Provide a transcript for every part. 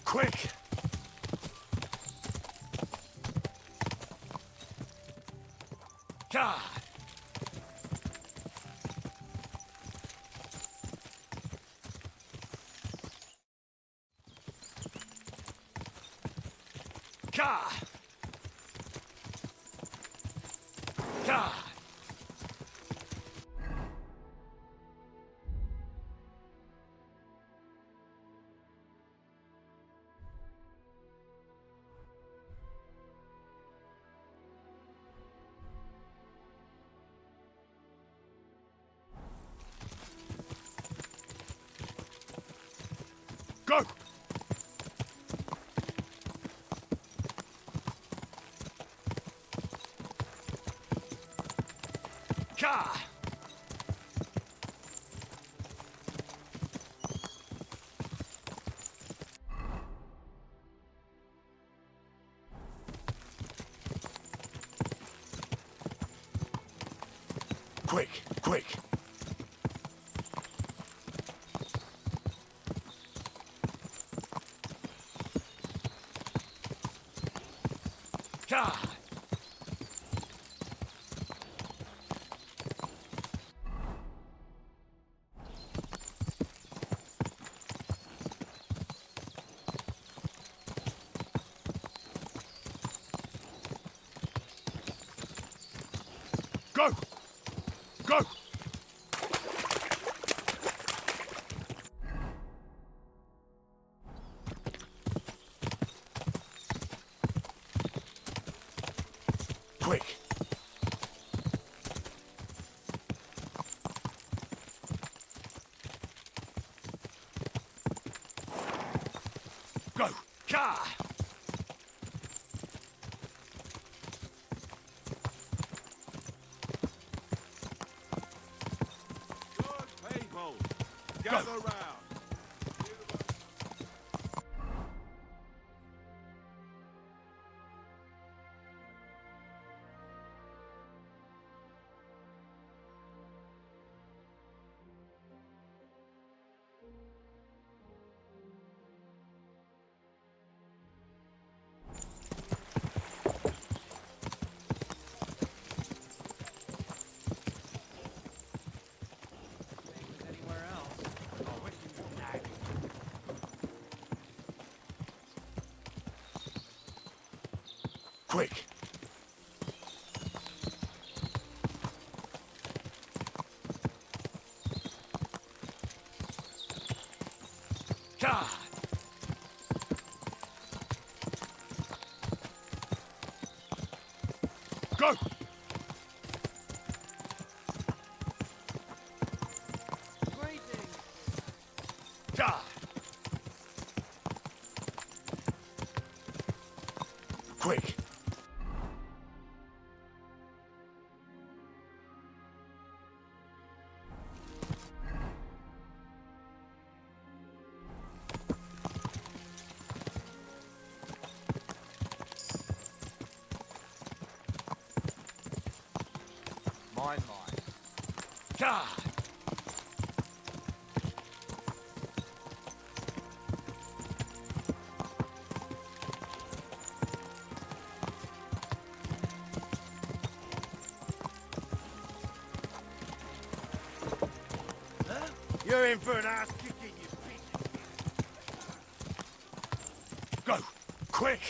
Quick! God! God! God! Go! God! Quick, quick! God! Go! Go! Quick! Go! Car! Good people, gather round. Anywhere else? Oh, what you nagging? Quick! God! Go! Greetings! God! Quick! Mine. God! You're in for an ass kicking, you piece of shit. Go! Quick!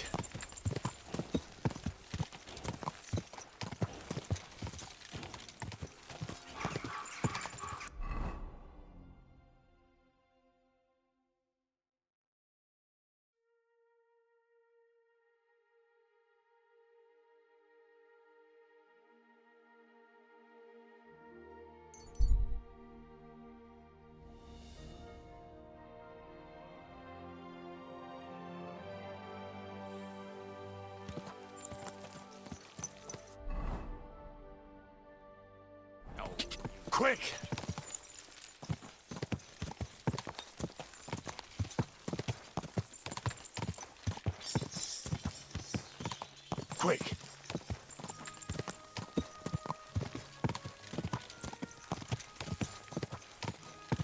Quick! Quick!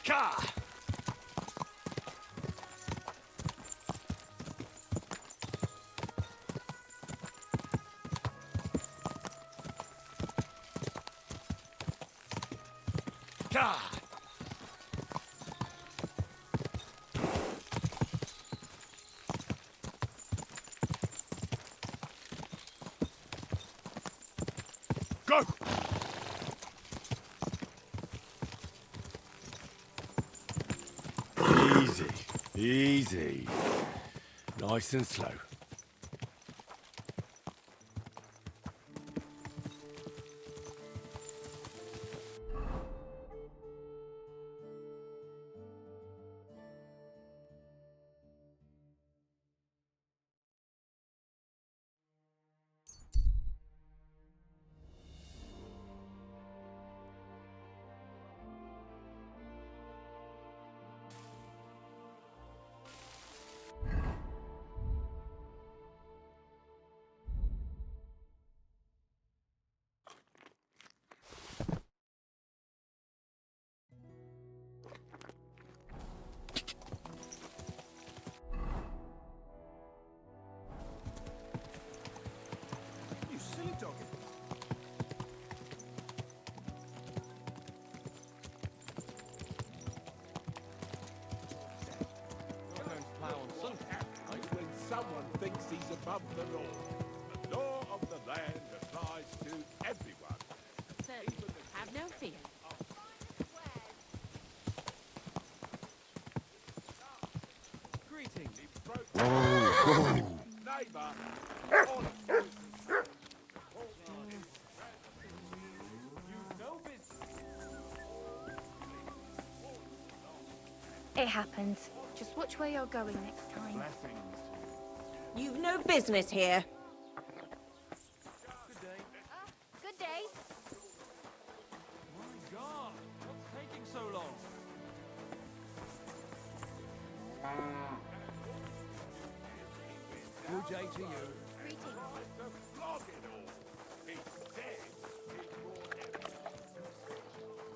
Car! God! Go! Easy, easy. Nice and slow. You silly doggy. When someone thinks he's above the law. The law of the land applies to everyone. So, have no fear. Greetings. Neighbour. It happens. Just watch where you're going next time. You've no business here. Good day. Good day. My God, what's taking so long? Good day to you. Greetings. It's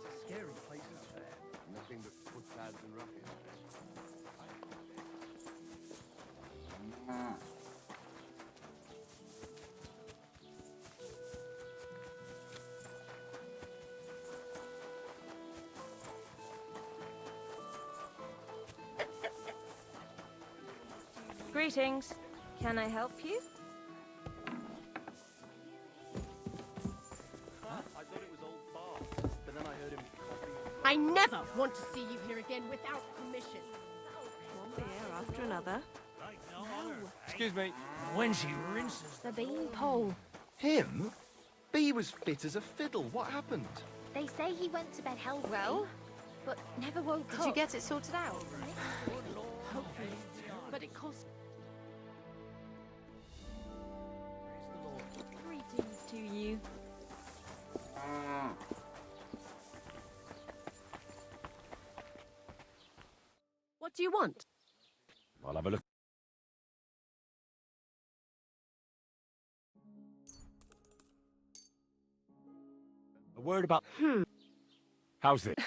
a scary place, isn't it? Nothing but footpads and ruffians. Greetings. Can I help you? I thought it was old Bart, but then I heard him coughing. I never want to see you here again without permission. One beer after another. Excuse me. When she rinses. The beanpole. Him? B was fit as a fiddle. What happened? They say he went to bed healthy. Well? But never woke up. Did you get it sorted out? Hopefully. But it costs. Greetings to you. What do you want? I'll have a look. A word about... How's it?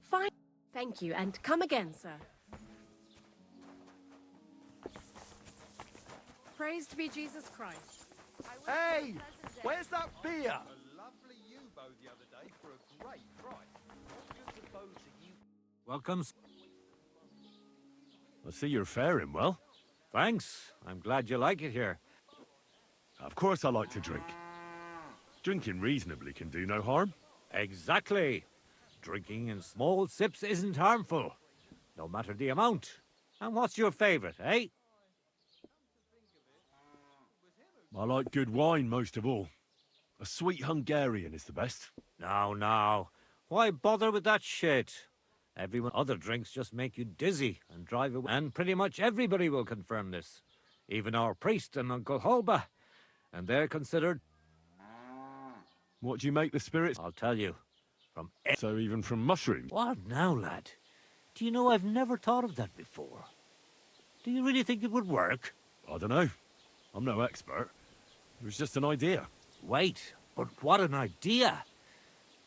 Fine. Thank you, and come again, sir. Praised be Jesus Christ. Hey! Where's that beer? A lovely U-bow the other day for a great price. What good's a bow to you? Welcome. I see you're faring well. Thanks. I'm glad you like it here. Of course I like to drink. Drinking reasonably can do no harm. Exactly. Drinking in small sips isn't harmful, no matter the amount. And what's your favorite, eh? I like good wine most of all. A sweet Hungarian is the best. Now. Why bother with that shit? Everyone other drinks just make you dizzy and drive away. And pretty much everybody will confirm this. Even our priest and Uncle Holba. And they're considered... What do you make the spirits? I'll tell you. From... So even from mushrooms? What now, lad? Do you know I've never thought of that before? Do you really think it would work? I don't know. I'm no expert. It was just an idea. Wait, but what an idea!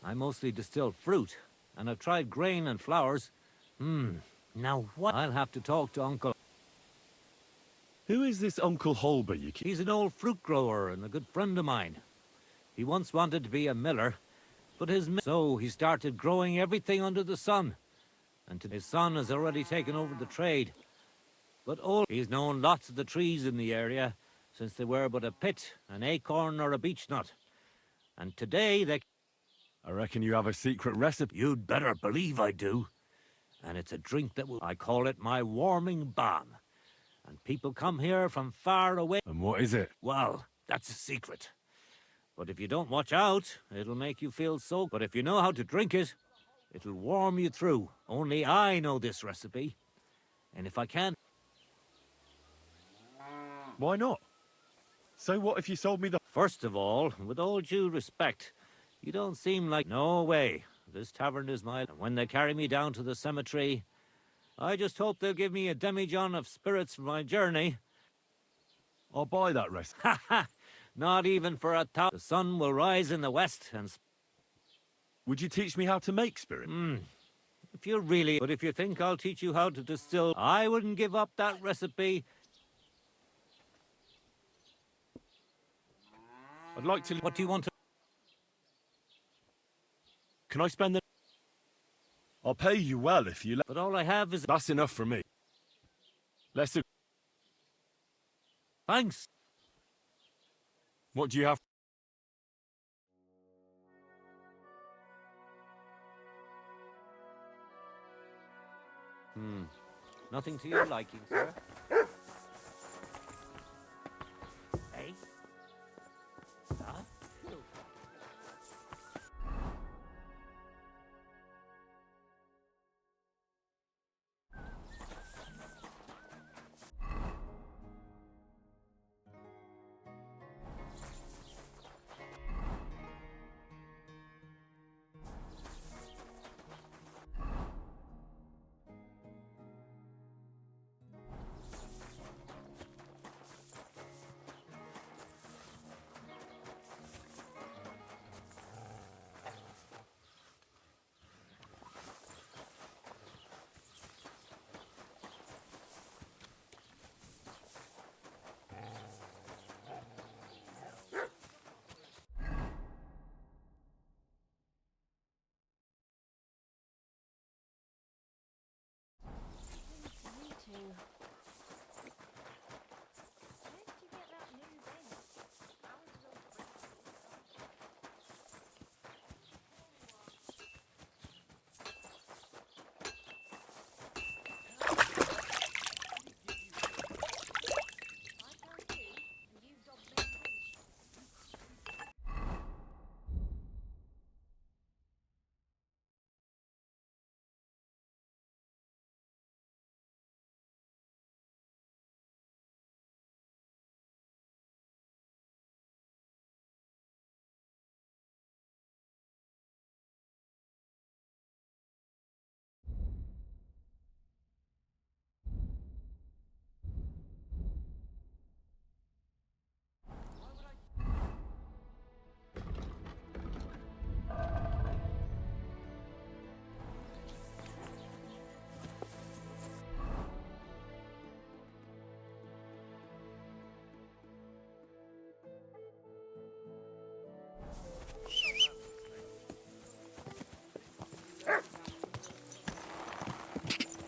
I mostly distill fruit, and I've tried grain and flowers. Now what? I'll have to talk to Uncle. Who is this Uncle Holber you keep? He's an old fruit grower and a good friend of mine. He once wanted to be a miller, But so he started growing everything under the sun. And his son has already taken over the trade. But he's known lots of the trees in the area since they were but a pit, an acorn or a beech nut. And today they... I reckon you have a secret recipe. You'd better believe I do. And it's a drink that I call it my warming balm. And people come here from far away. And what is it? Well, that's a secret. But if you don't watch out, it'll make you feel so... But if you know how to drink it, it'll warm you through. Only I know this recipe. And if I can't... Why not? So what if you sold me the... First of all, with all due respect, you don't seem like... No way. This tavern is mine. And when they carry me down to the cemetery, I just hope they'll give me a demijohn of spirits for my journey. I'll buy that recipe. Ha ha! Not even for a top. The sun will rise in the west and... Would you teach me how to make spirit? If you really... But if you think I'll teach you how to distill, I wouldn't give up that recipe. I'd like to... What do you want to... Can I spend the... I'll pay you well if you let... But all I have is... That's enough for me. Let's... Thanks. What do you have? Nothing to your liking, sir. Hey? Huh?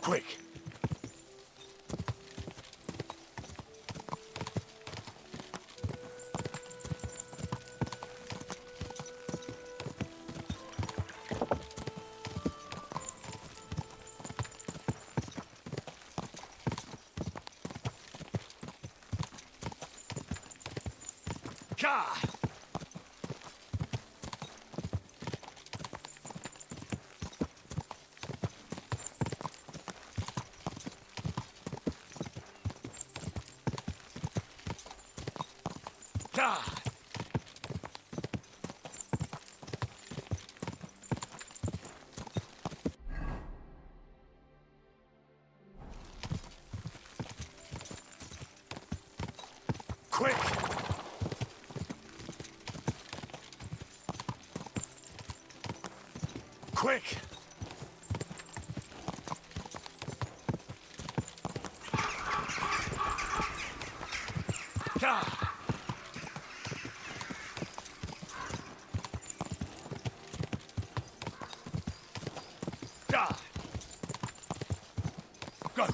Quick! Gah! Gah! Quick! Quick! Gah! Go!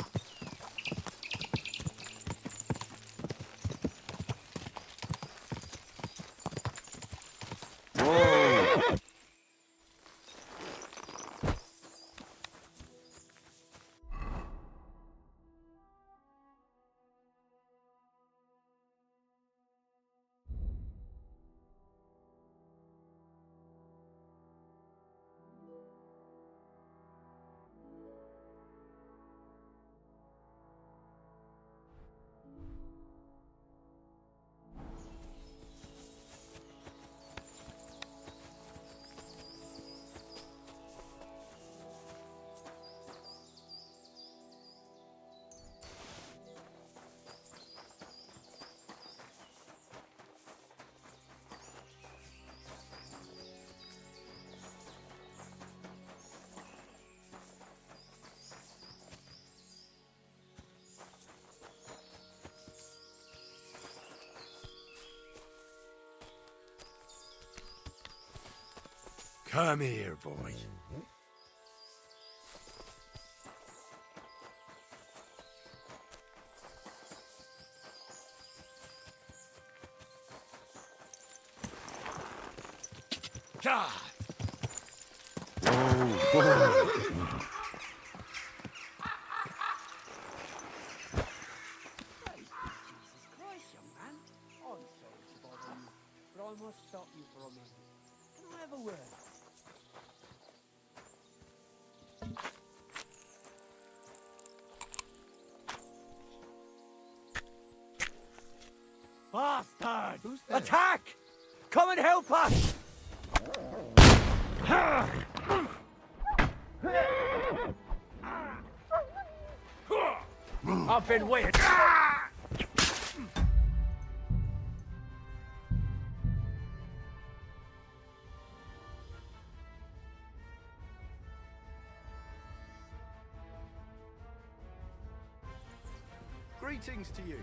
Come here, boy. God! Oh, boy. Christ, young man. I'm sorry to bother you, but I must stop you for a minute. Can I have a word? Bastard! Who's there? Attack! Come and help us! I've been waiting. Greetings to you.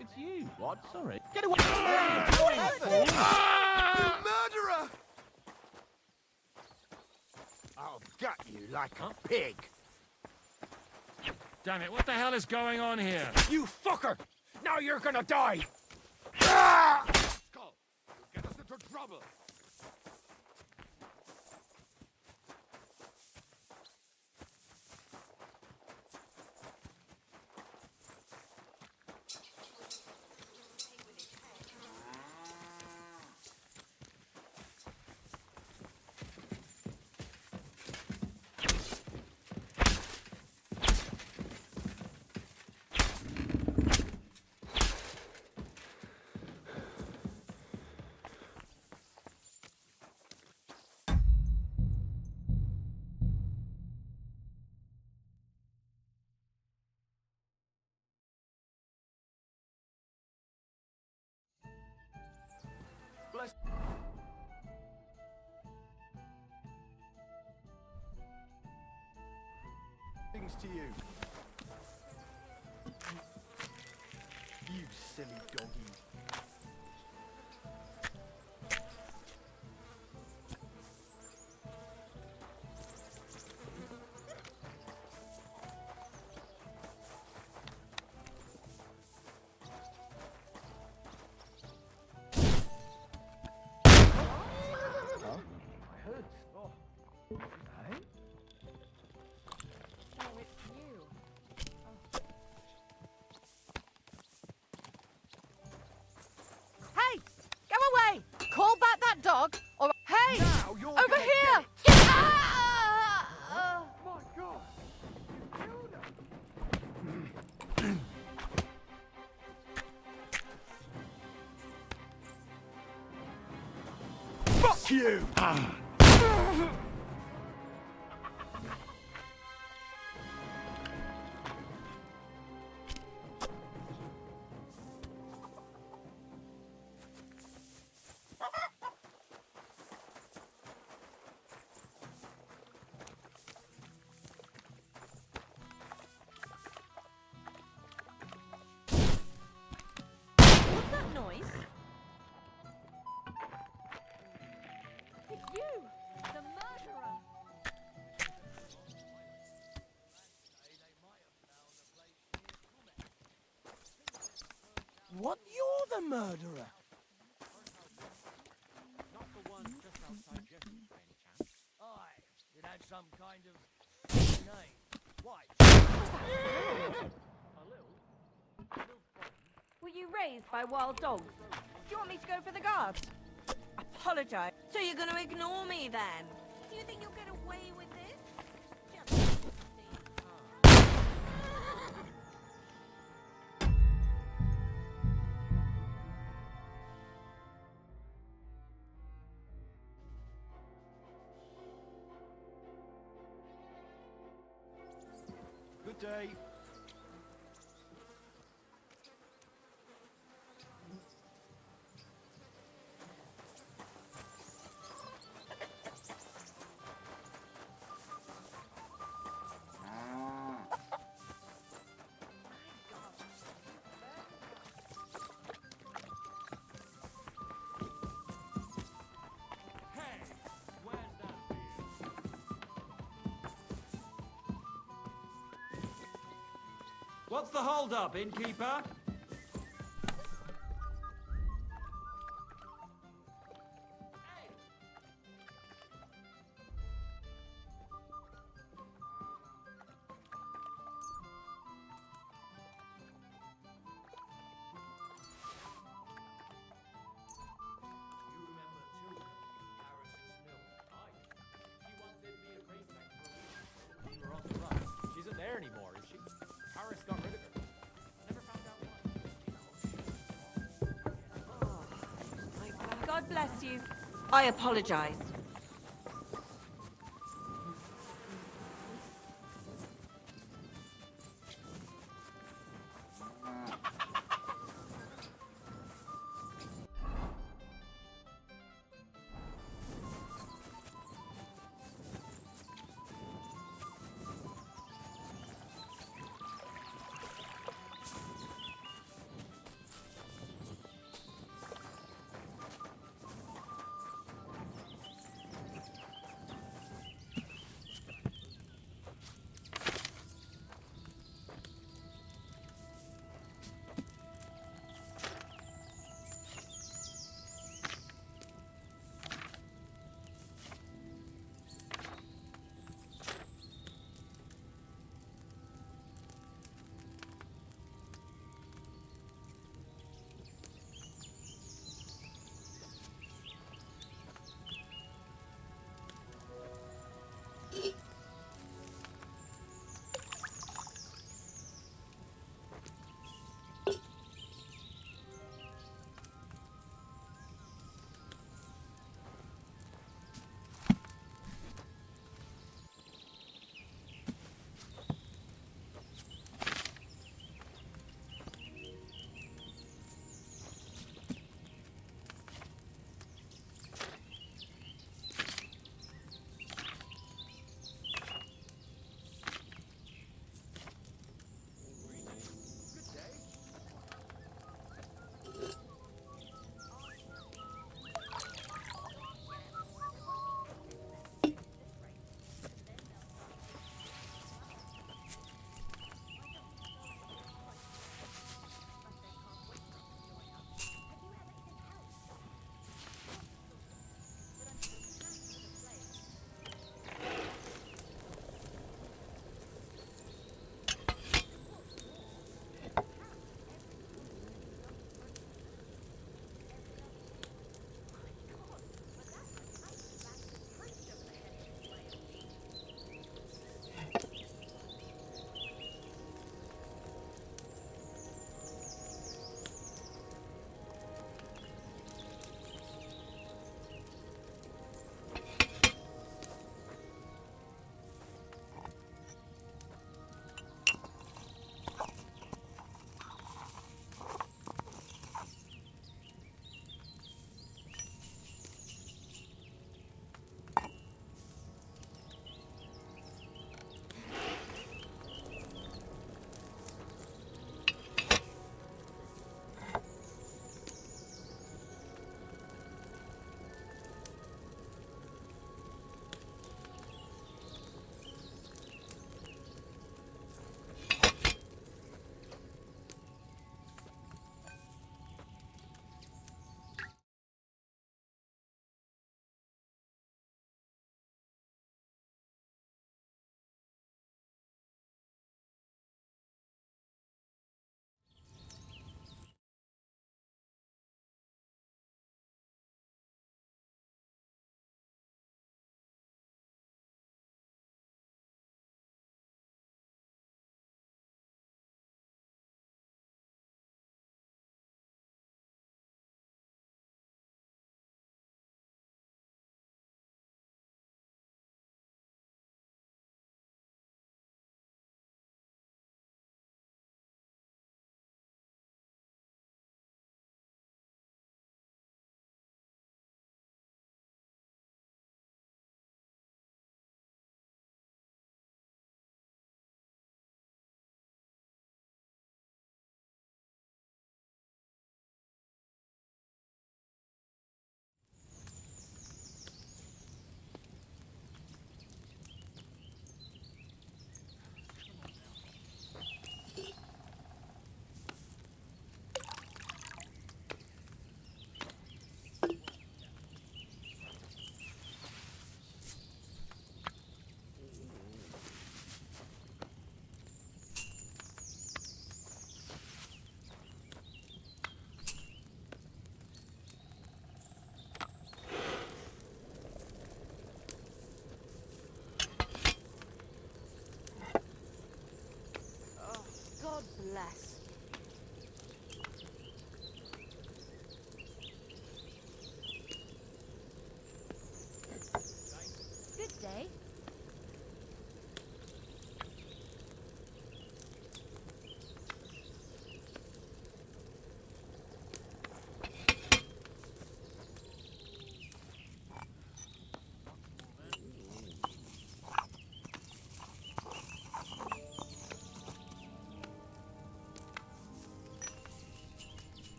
It's you. What? Sorry. Get away! You murderer! I'll gut you like a pig. Damn it, what the hell is going on here? You fucker! Now you're gonna die! Skull, you'll get us into trouble. Things to you. You silly doggy. Fuck you! What's that noise? It's you, the murderer. What? You're the murderer? Not the one just outside Jesse's, by any chance? Aye, it had some kind of name. Why? A little fun. Were you raised by wild dogs? Do you want me to go for the guards? Apologize. So you're going to ignore me then? Do you think you'll get away with this? Just Good day. Hey, where's that beer? What's the hold-up, innkeeper? You remember Tilda, Harris's mill? Aye. She once did be a prefect for a week. We were on the run. She isn't there anymore, is she? Harris got rid of her. Never found out why. God bless you. I apologize.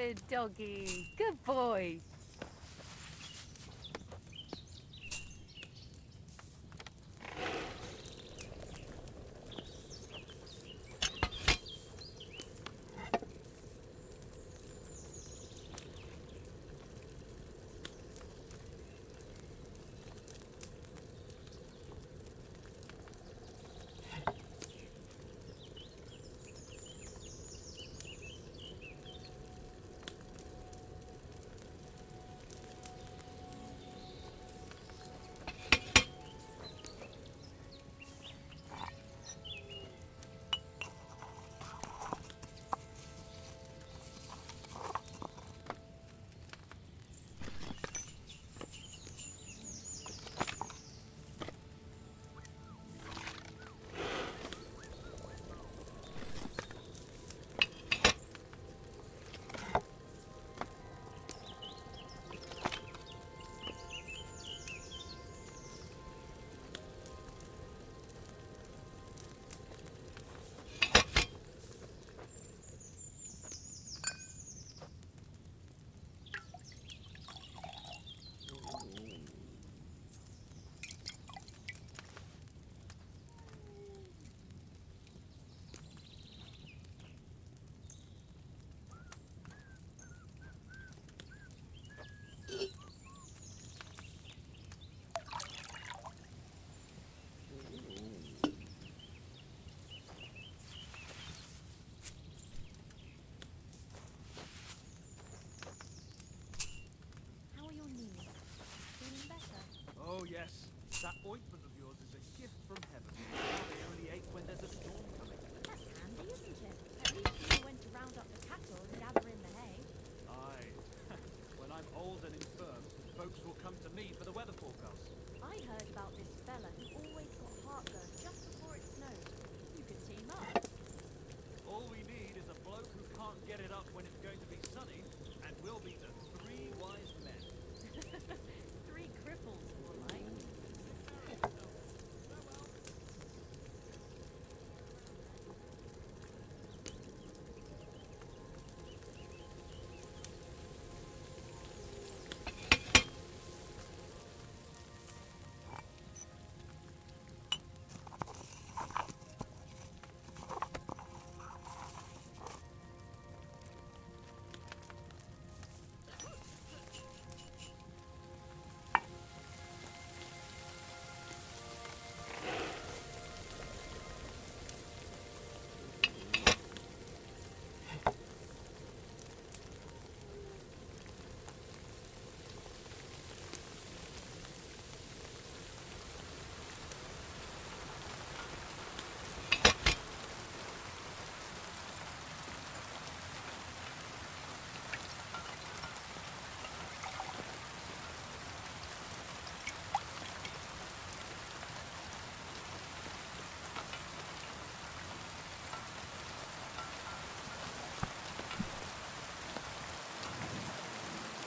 Good doggy. Good boy. How are your knees? Feeling better? Oh, yes. That ointment of yours is a gift from heaven. They only ache when there's a storm coming. That's handy, isn't it? At least you know when to round up the cattle and gather in the hay. Aye. When I'm old and infirm, folks will come to me for the weather forecast. I heard about this fella who always got heartburn just before it snowed. You could team up. All we need is a bloke who can't get it up when it's going to be sunny, and we'll be the three wise men. 3 cripples, more like.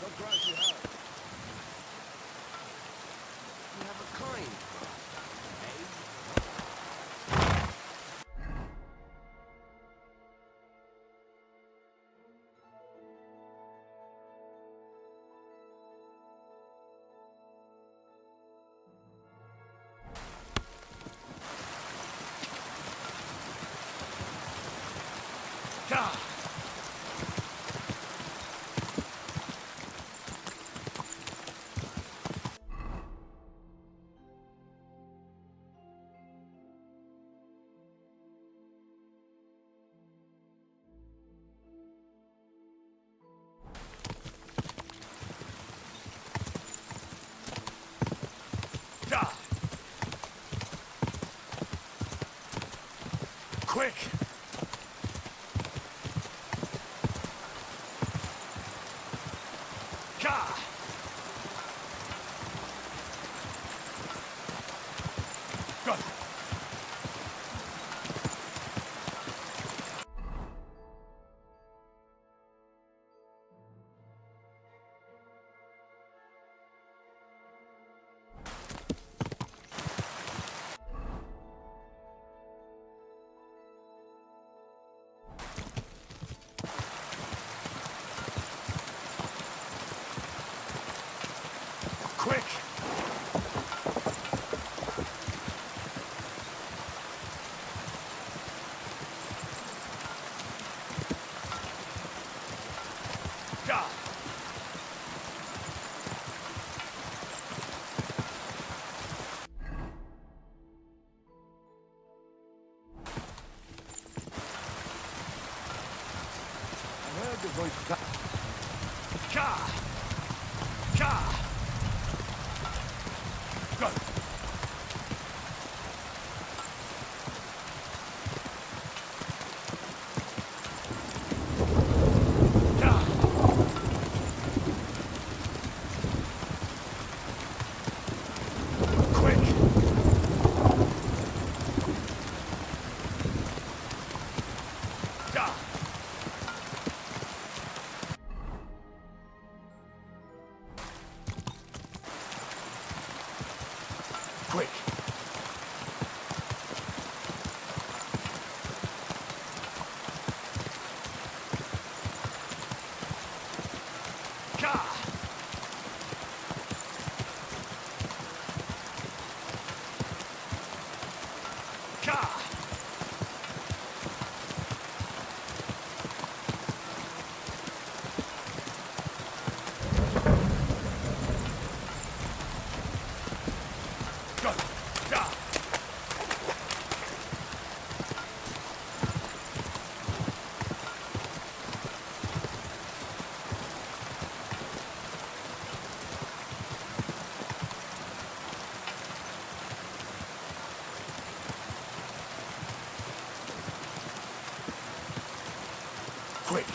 What grouse you have? You have a kind. Quick! Gah! Go! choice. Go. Quick. Quick.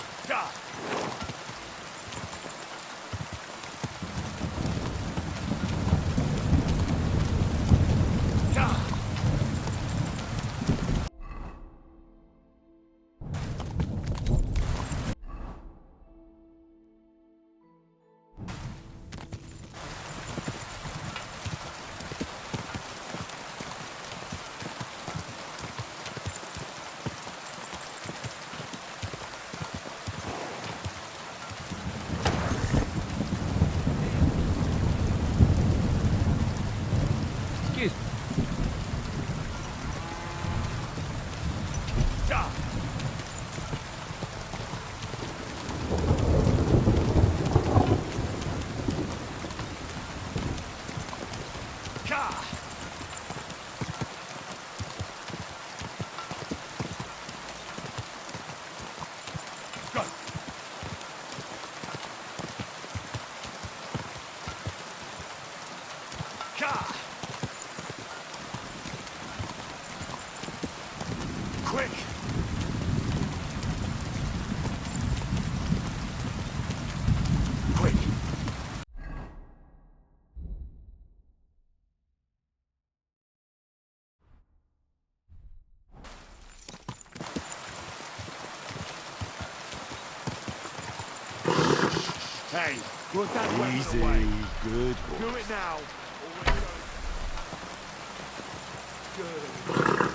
Excuse me. Quick. Quick. Hey, put that weapon Easy. away. Good Do boy. it now. Good.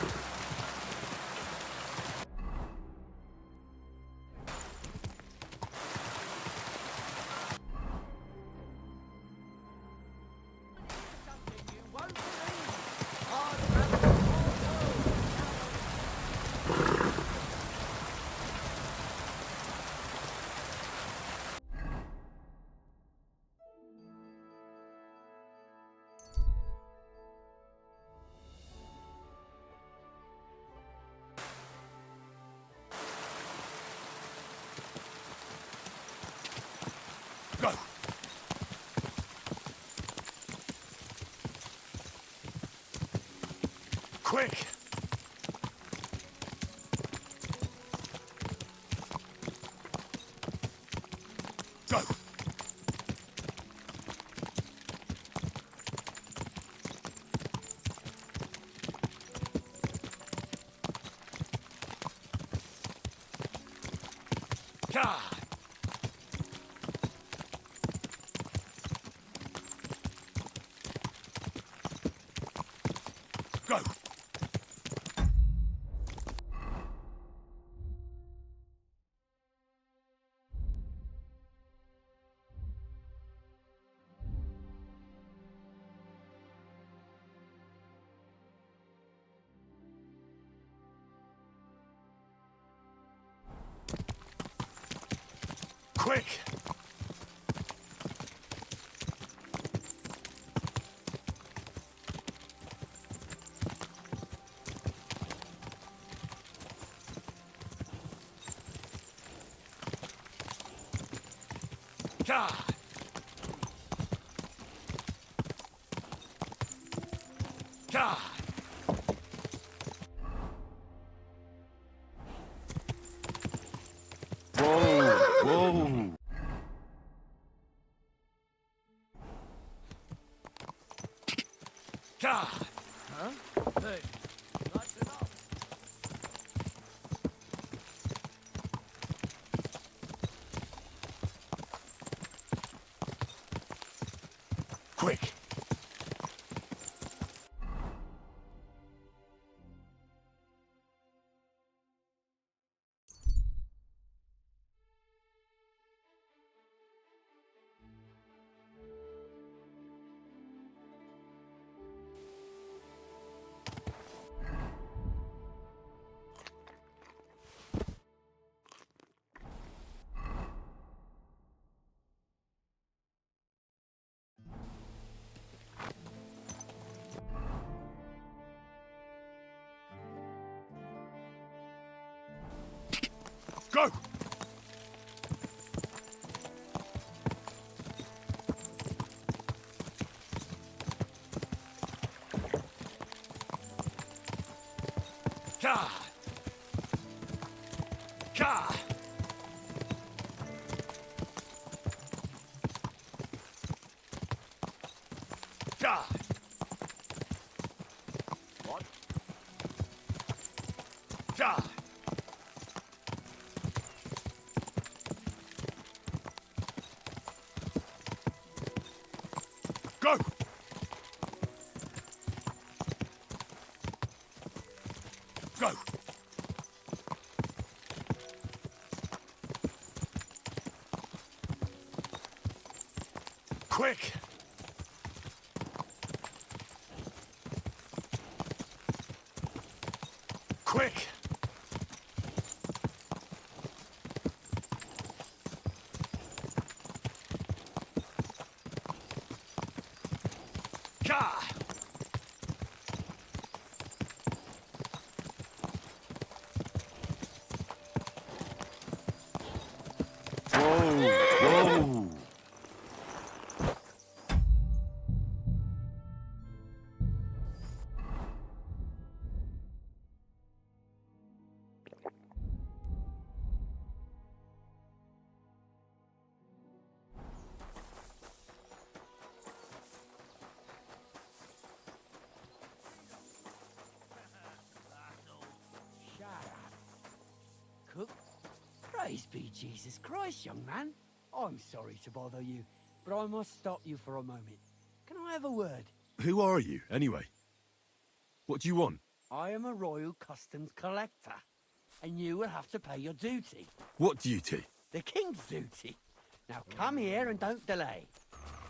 Go. Quick. Go. God. Go. Quick. God! God! Whoa, whoa. God! Huh? Hey, that's enough. Quick! Go! God! God! God! What? God! Go! Go! Quick! Quick! God! Whoa, whoa. Shut up. Cook? Praise be Jesus Christ, young man. I'm sorry to bother you, but I must stop you for a moment. Can I have a word? Who are you, anyway? What do you want? I am a royal customs collector, and you will have to pay your duty. What duty? The king's duty. Now come here and don't delay.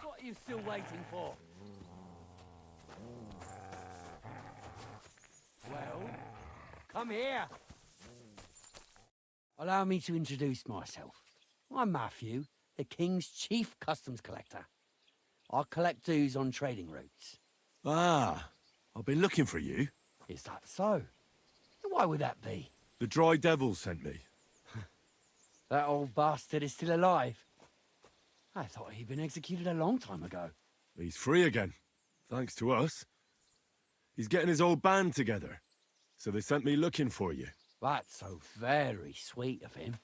What are you still waiting for? Well, come here. Allow me to introduce myself. I'm Matthew, the king's chief customs collector. I collect dues on trading routes. Ah, I've been looking for you. Is that so? Why would that be? The Dry Devil sent me. That old bastard is still alive. I thought he'd been executed a long time ago. He's free again, thanks to us. He's getting his old band together, so they sent me looking for you. That's so very sweet of him.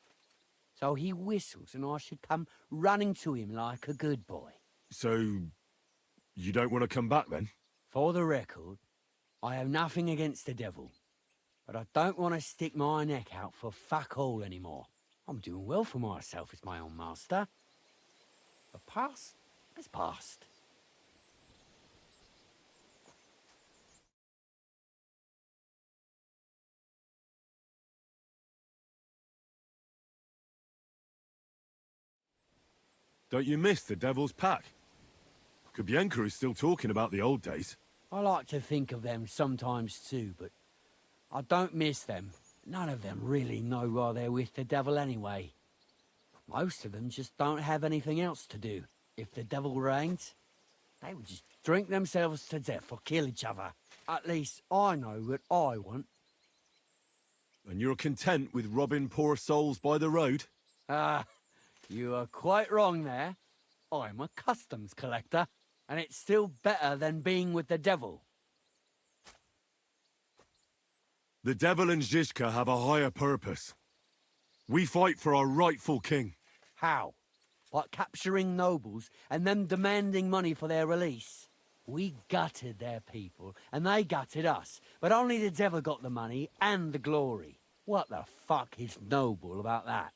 So he whistles and I should come running to him like a good boy. So, you don't want to come back then? For the record, I have nothing against the devil, but I don't want to stick my neck out for fuck all anymore. I'm doing well for myself as my own master. The past is past. Don't you miss the Devil's Pack? Kubienka is still talking about the old days. I like to think of them sometimes too, but I don't miss them. None of them really know why they're with the devil anyway. Most of them just don't have anything else to do. If the devil reigns, they would just drink themselves to death or kill each other. At least I know what I want. And you're content with robbing poor souls by the road? Ah, you are quite wrong there. I'm a customs collector, and it's still better than being with the devil. The devil and Zizka have a higher purpose. We fight for our rightful king. How? Like capturing nobles and them demanding money for their release? We gutted their people, and they gutted us, but only the devil got the money and the glory. What the fuck is noble about that?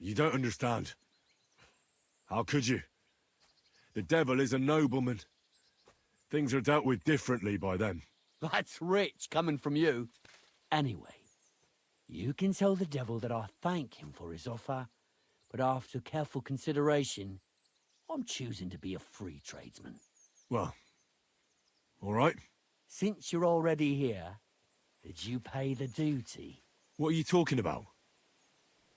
You don't understand. How could you? The devil is a nobleman. Things are dealt with differently by them. That's rich coming from you. Anyway, you can tell the devil that I thank him for his offer, but after careful consideration, I'm choosing to be a free tradesman. Well, all right. Since you're already here, did you pay the duty? What are you talking about?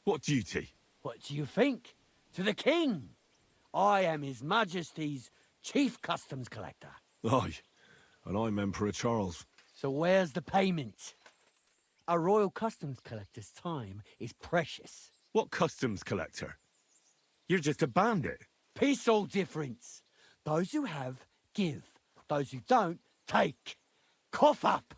What duty? What do you think? To the king! I am His Majesty's Chief Customs Collector. Aye, and I'm Emperor Charles. So where's the payment? A royal customs collector's time is precious. What customs collector? You're just a bandit. Peace all difference. Those who have, give. Those who don't, take. Cough up!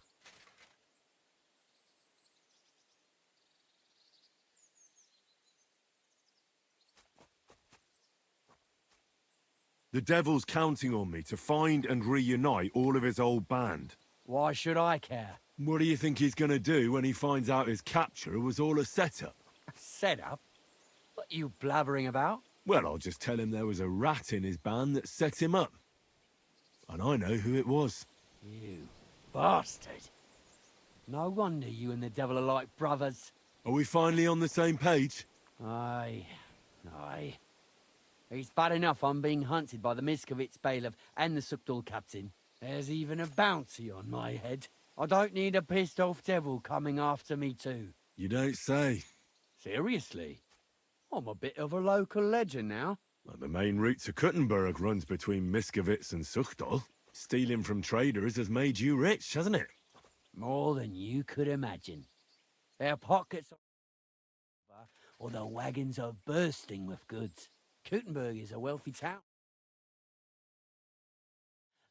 The devil's counting on me to find and reunite all of his old band. Why should I care? What do you think he's gonna do when he finds out his capture was all a setup? Set up? What are you blabbering about? Well, I'll just tell him there was a rat in his band that set him up. And I know who it was. You bastard. No wonder you and the devil are like brothers. Are we finally on the same page? Aye. It's bad enough I'm being hunted by the Miskovitz bailiff and the Sukdal captain. There's even a bounty on my head. I don't need a pissed-off devil coming after me too. You don't say. Seriously? I'm a bit of a local legend now. Like the main route to Kuttenberg runs between Miskovitz and Suchdol. Stealing from traders has made you rich, hasn't it? More than you could imagine. Their pockets are or the wagons are bursting with goods. Kuttenberg is a wealthy town.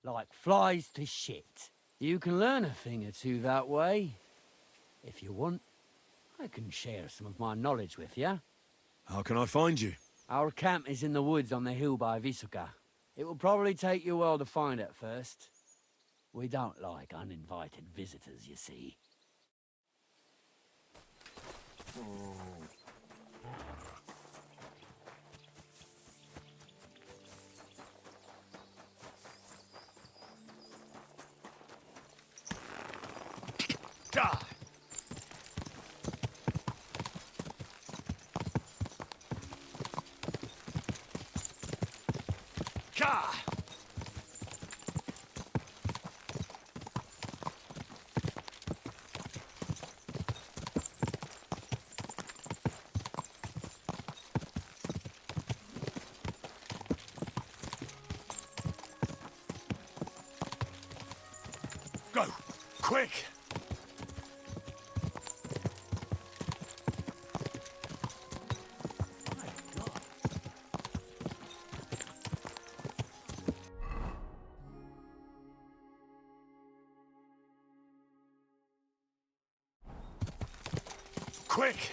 Like flies to shit. You can learn a thing or two that way. If you want, I can share some of my knowledge with you. How can I find you? Our camp is in the woods on the hill by Visuka. It will probably take you a while to find it first. We don't like uninvited visitors, you see. Die! Ka! Go! Quick! Quick!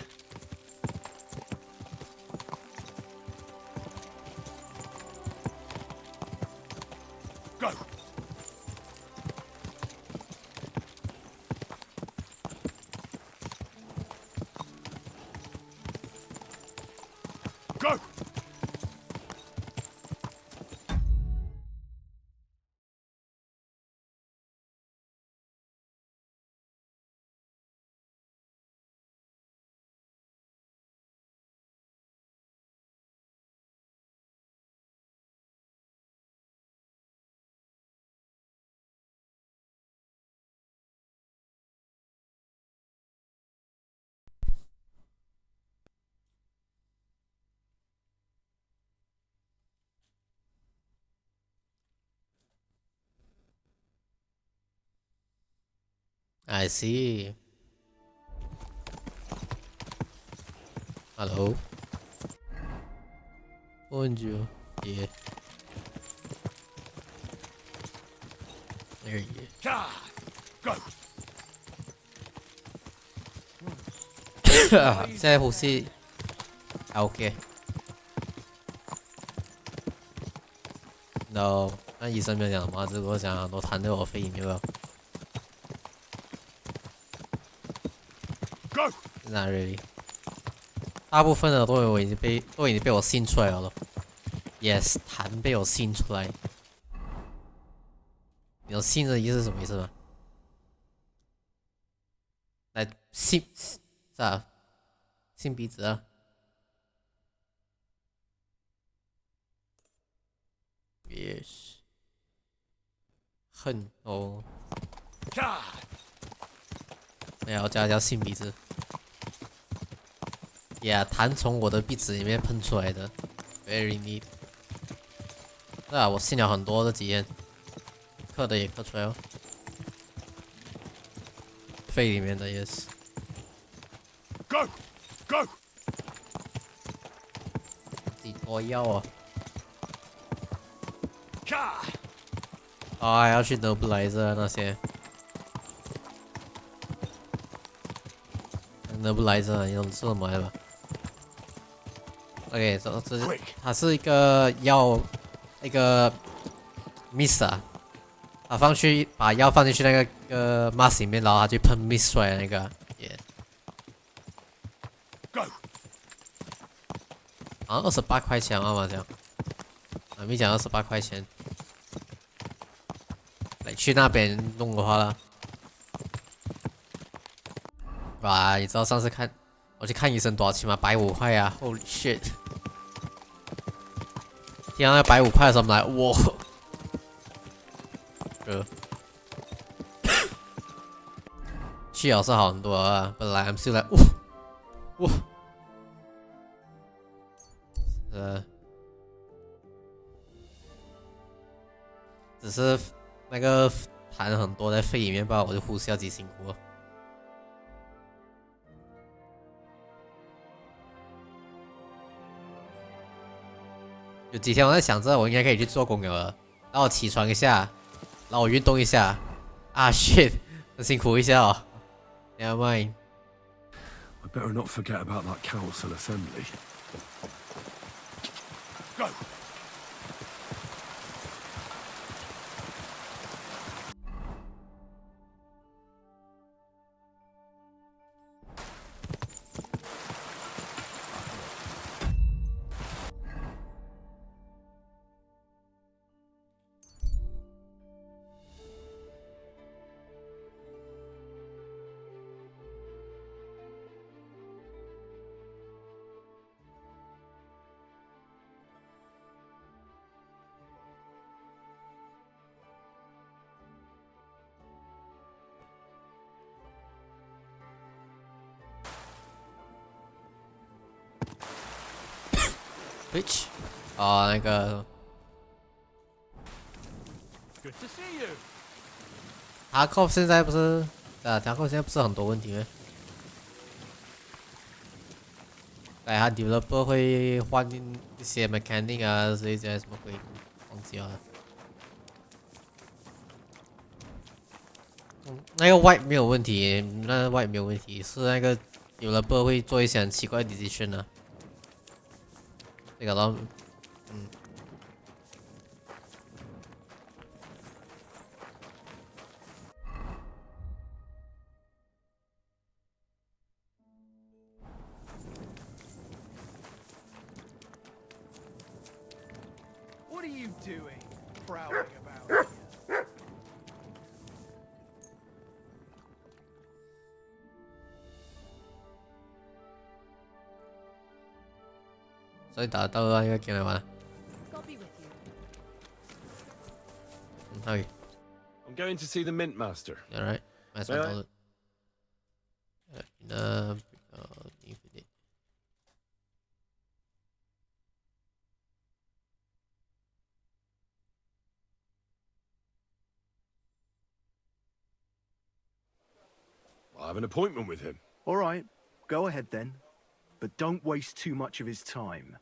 Go! Go! I see. Hello. Bonjour. Yeah. There you go. Car! Go! 现在呼吸还 OK。No， 那医生没有讲吗？只不过讲很多痰在我肺里面了。Go! Not really。大部分的都已经被我吸出来了。Yes， 痰被我吸出来。你有吸的意思是什么意思吗？来吸啥？擤鼻子啊？Yes。恨哦。哎呀，我叫擤鼻子。Yeah， 痰从我的鼻子里面喷出来的。Very neat。对啊，我擤了很多这几天，咳的也咳出来哦。肺里面的也是。Go! Go! 几多药啊？ Car! 啊，还要去 nebulizer 那些。nebulizer 你懂是什么来吧 ？OK， 这它是一个药，一个 mist 啊，它把药放进去那个mask 里面，然后它就喷 mist 出来的那个。Go！ 好像28块钱啊嘛，这样。啊，没讲28块钱。来去那边弄的话啦。哇，你知道上次我去看医生多少钱吗？150块啊 ！Holy shit！ 听到那150块的时候，我们来，哇！去了是好很多啊，本来 I'm still like， 哇！只是那个痰很多在肺里面吧，我就呼吸要几辛苦了。有几天我在想着，我应该可以去做工了。让我起床一下，让我运动一下。啊 shit， 很辛苦一下哦。Never mind。 I better not forget about that council assembly. Go! Which？ 哦，那个。Good to see you. 塔克现在不是塔克现在不是很多问题吗？哎，他 developer 会换一些 mechanic 啊，这些什么鬼，忘记了。那个 white 没有问题，那个 white 没有问题，是那个 developer 会做一些很奇怪的 decision 啊。这个咯，What are you doing? Prowling about here? 所以打到那个进来玩。God be with you. Hi. I'm going to see the Mint Master. Alright. Might as well download. Infinite. an appointment with him. All right, go ahead then. But don't waste too much of his time.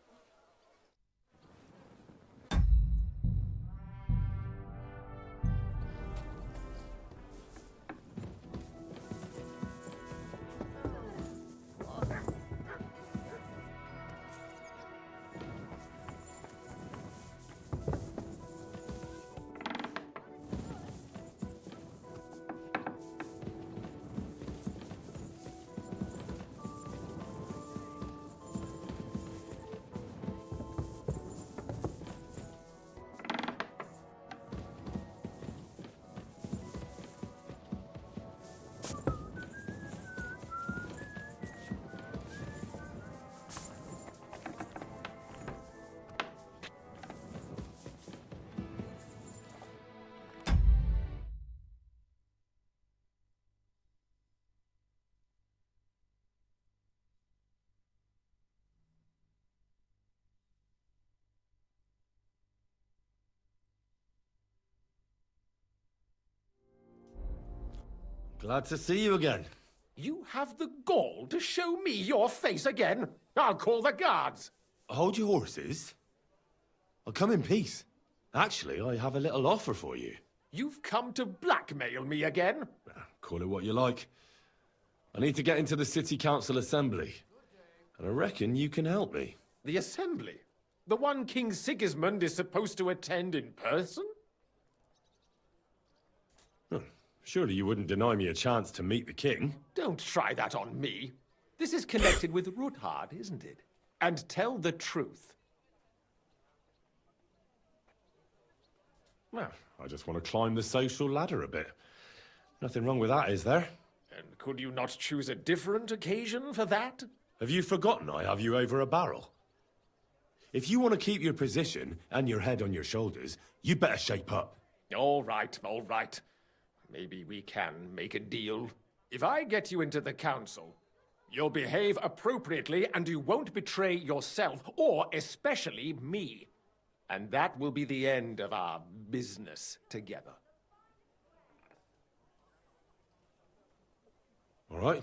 Glad to see you again. You have the gall to show me your face again? I'll call the guards. Hold your horses. I'll come in peace. Actually, I have a little offer for you. You've come to blackmail me again? Call it what you like. I need to get into the City Council Assembly. And I reckon you can help me. The assembly? The one King Sigismund is supposed to attend in person? Surely you wouldn't deny me a chance to meet the king? Don't try that on me. This is connected with Ruthard, isn't it? And tell the truth. Well, I just want to climb the social ladder a bit. Nothing wrong with that, is there? And could you not choose a different occasion for that? Have you forgotten I have you over a barrel? If you want to keep your position and your head on your shoulders, you better shape up. All right, all right. Maybe we can make a deal. If I get you into the council, you'll behave appropriately and you won't betray yourself, or especially me. And that will be the end of our business together. All right.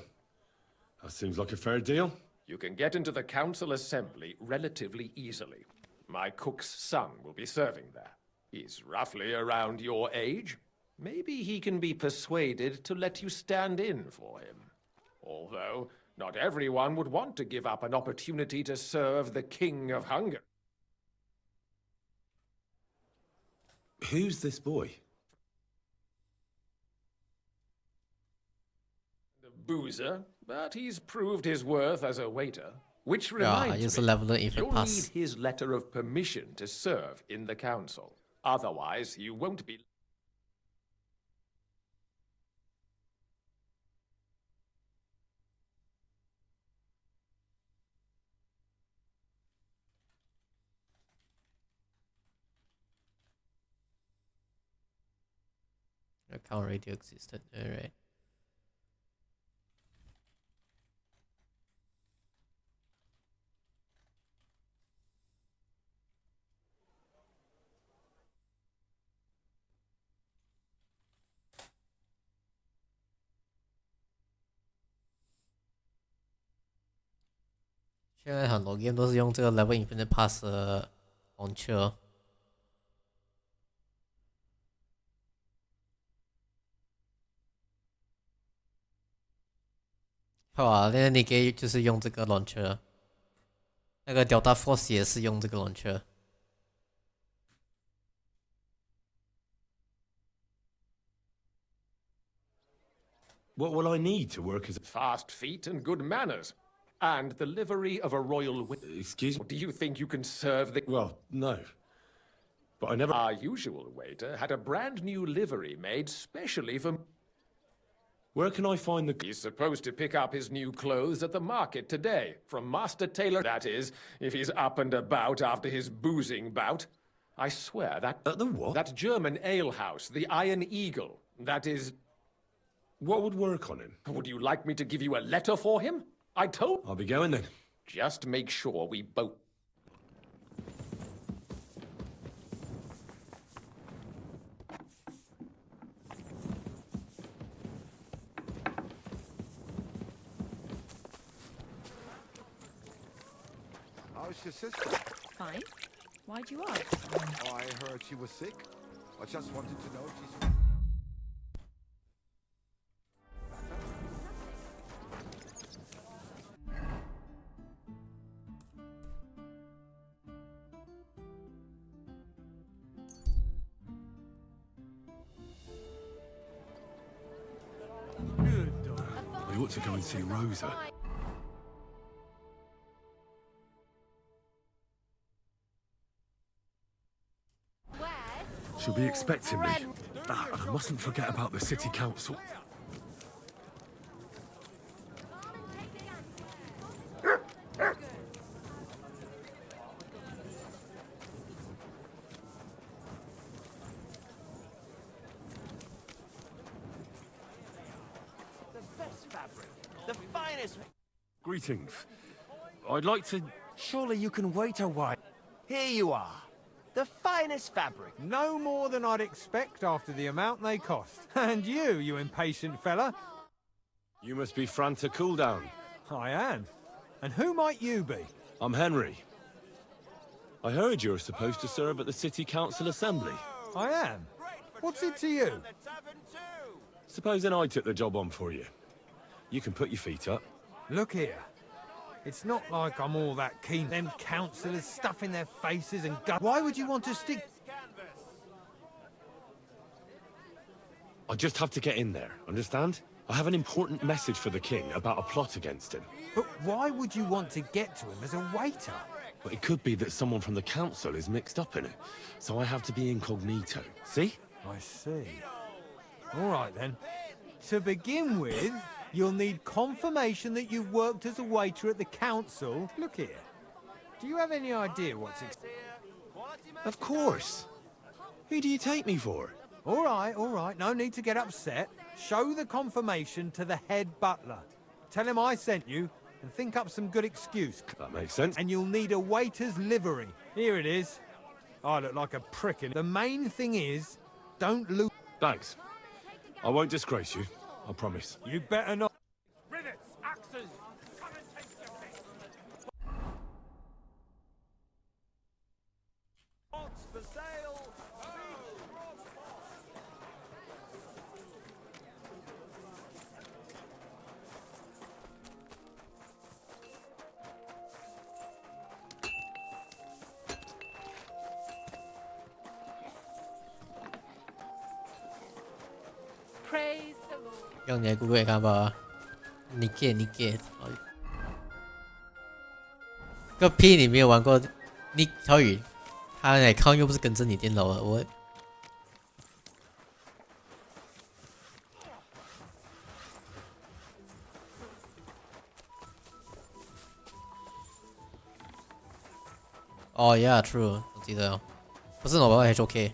That seems like a fair deal. You can get into the council assembly relatively easily. My cook's son will be serving there. He's roughly around your age. Maybe he can be persuaded to let you stand in for him. Although, not everyone would want to give up an opportunity to serve the King of Hungary. Who's this boy? The boozer, but he's proved his worth as a waiter. Which Ja, reminds just me, level it if it you'll pass. need his letter of permission to serve in the council. Otherwise, you won't be... Account radio existed. Alright.现在很多 game 都是用这个 level infinite pass 的 launcher。好啊，那你可以就是用这个 launcher， 那个 Delta Force 也是用这个 launcher。What will I need to work as a... Fast feet and good manners. And the livery of a royal... Excuse me? Do you think you can serve the... Well, no. But I never... Our usual waiter had a brand new livery made specially for... Where can I find the... He's supposed to pick up his new clothes at the market today, from Master Tailor. That is, if he's up and about after his boozing bout. I swear that... At the what? That German alehouse, the Iron Eagle. That is... What would work on him? Would you like me to give you a letter for him? I told... I'll be going then. Just make sure we both... How's your sister? Fine. Why'd you ask? Oh, I heard she was sick. I just wanted to know if she's... I ought to go and see Rosa. She'll be expecting me. Ah, and I mustn't forget about the city council. The finest. Greetings. I'd like to... Surely you can wait a while. Here you are. The finest fabric. No more than I'd expect after the amount they cost. And you impatient fella. You must be Fran to Cooldown. I am. And who might you be? I'm Henry. I heard you're supposed to serve at the City Council Assembly. I am. What's it to you? Supposing I took the job on for you. You can put your feet up. Look here. It's not like I'm all that keen. Them councillors stuffing their faces and gut. Why would you want to stick? I just have to get in there, understand? I have an important message for the king about a plot against him. But why would you want to get to him as a waiter? But it could be that someone from the council is mixed up in it, so I have to be incognito. See? I see. All right then. To begin with, you'll need confirmation that you've worked as a waiter at the council. Look here. Do you have any idea what's... Of course. Who do you take me for? All right. No need to get upset. Show the confirmation to the head butler. Tell him I sent you and think up some good excuse. That makes sense. And you'll need a waiter's livery. Here it is. I look like a prick in it. The main thing is, don't lose... Thanks. I won't disgrace you. I promise. You better not... Rivets, axes, come and take your pick. Pots for sale. Praise the Lord. 用你的 Google 看吧。你 get。个屁！你没有玩过你小雨，他的 account 又不是跟着你电脑的，我。哦 ，Yeah，True， 我记得，不是我玩 HOK。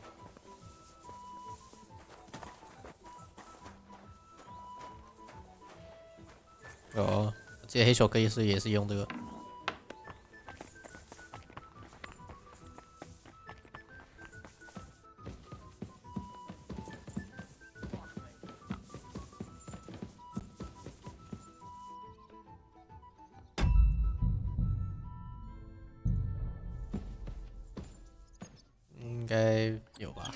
哦，我记得黑手可以也是用这个。应该有吧。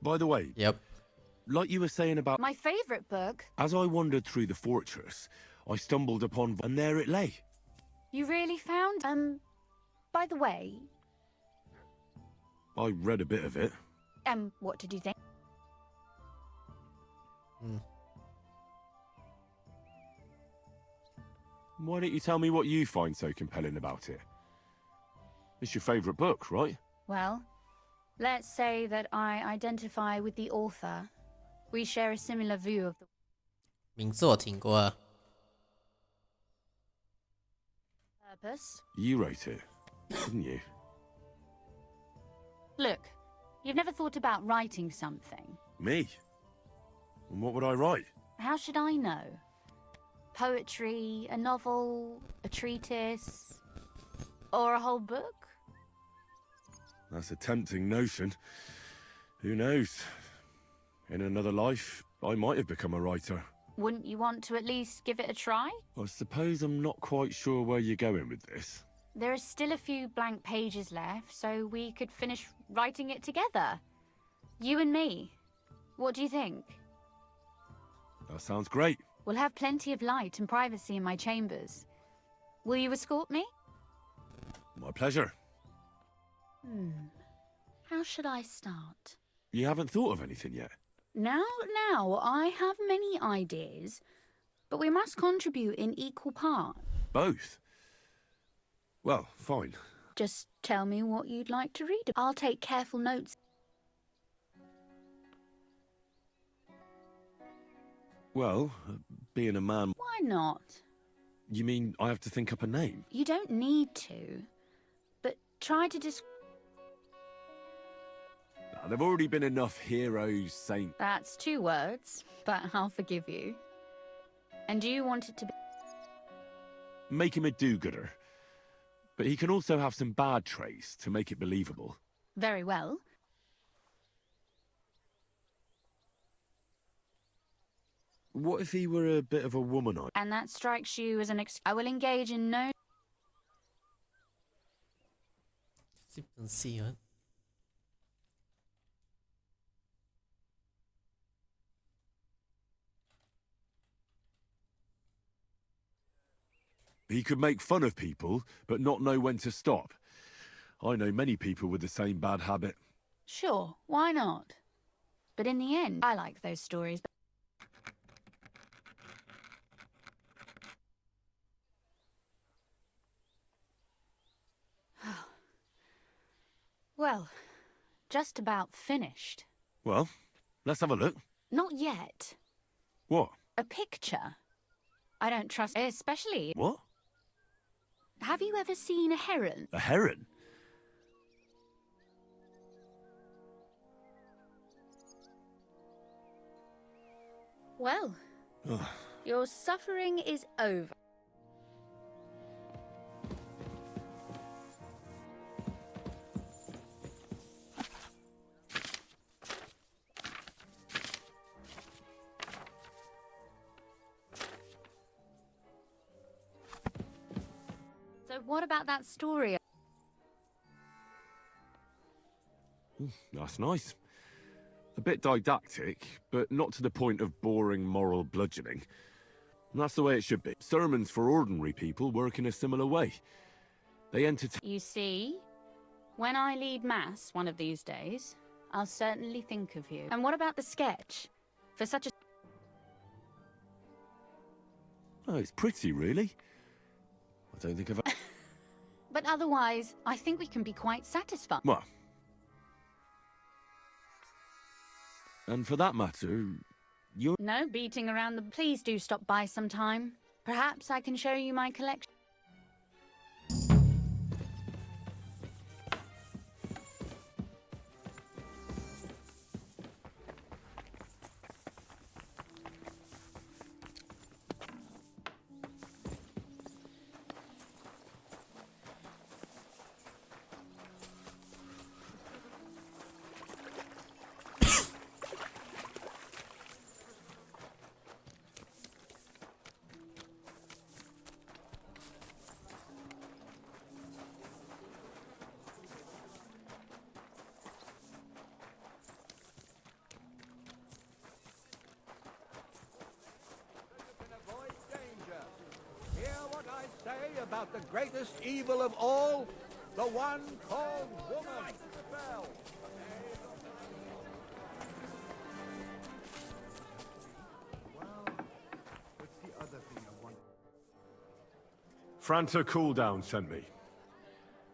By the way, Yep. like you were saying about... My favourite book. As I wandered through the fortress, I stumbled upon... And there it lay. You really found? By the way, I read a bit of it. what did you think? Why don't you tell me what you find so compelling about it? It's your favourite book, right? Well, let's say that I identify with the author. We share a similar view of the 名字我听过啊。 purpose. You wrote it, didn't you? Look, you've never thought about writing something. Me? And what would I write? How should I know? Poetry, a novel, a treatise, or a whole book? That's a tempting notion. Who knows? In another life, I might have become a writer. Wouldn't you want to at least give it a try? I suppose I'm not quite sure where you're going with this. There are still a few blank pages left, so we could finish writing it together. You and me. What do you think? That sounds great. We'll have plenty of light and privacy in my chambers. Will you escort me? My pleasure. How should I start? You haven't thought of anything yet? Now, I have many ideas, but we must contribute in equal parts. Both? Well, fine. Just tell me what you'd like to read. I'll take careful notes. Well, being a man... Why not? You mean I have to think up a name? You don't need to, but try to There've already been enough heroes, saints... That's 2 words, but I'll forgive you. And do you want it to be... Make him a do-gooder. But he can also have some bad traits to make it believable. Very well. What if he were a bit of a womanizer? And that strikes you as an I will engage in no... See, huh? He could make fun of people, but not know when to stop. I know many people with the same bad habit. Sure, why not? But in the end, I like those stories. Well, just about finished. Well, let's have a look. Not yet. What? A picture. I don't trust, especially... What? Have you ever seen a heron? A heron? Well, your suffering is over. So what about that story? That's nice. A bit didactic, but not to the point of boring moral bludgeoning. And that's the way it should be. Sermons for ordinary people work in a similar way. They entertain... You see, when I lead mass one of these days, I'll certainly think of you. And what about the sketch? For such a... Oh, it's pretty, really. I don't think I've... But otherwise, I think we can be quite satisfied. Well... And for that matter, you're... No beating around the... Please do stop by sometime. Perhaps I can show you my collection. Say about the greatest evil of all, the one called woman. What's the other thing I want? Franta Cooldown sent me.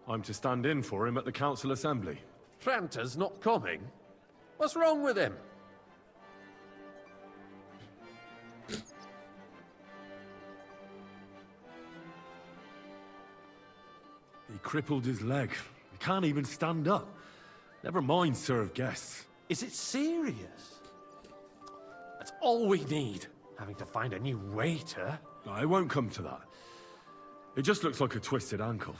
I'm to stand in for him at the council assembly. Franta's not coming? What's wrong with him? He crippled his leg. He can't even stand up. Never mind serve guests. Is it serious? That's all we need. Having to find a new waiter. No, it won't come to that. It just looks like a twisted ankle.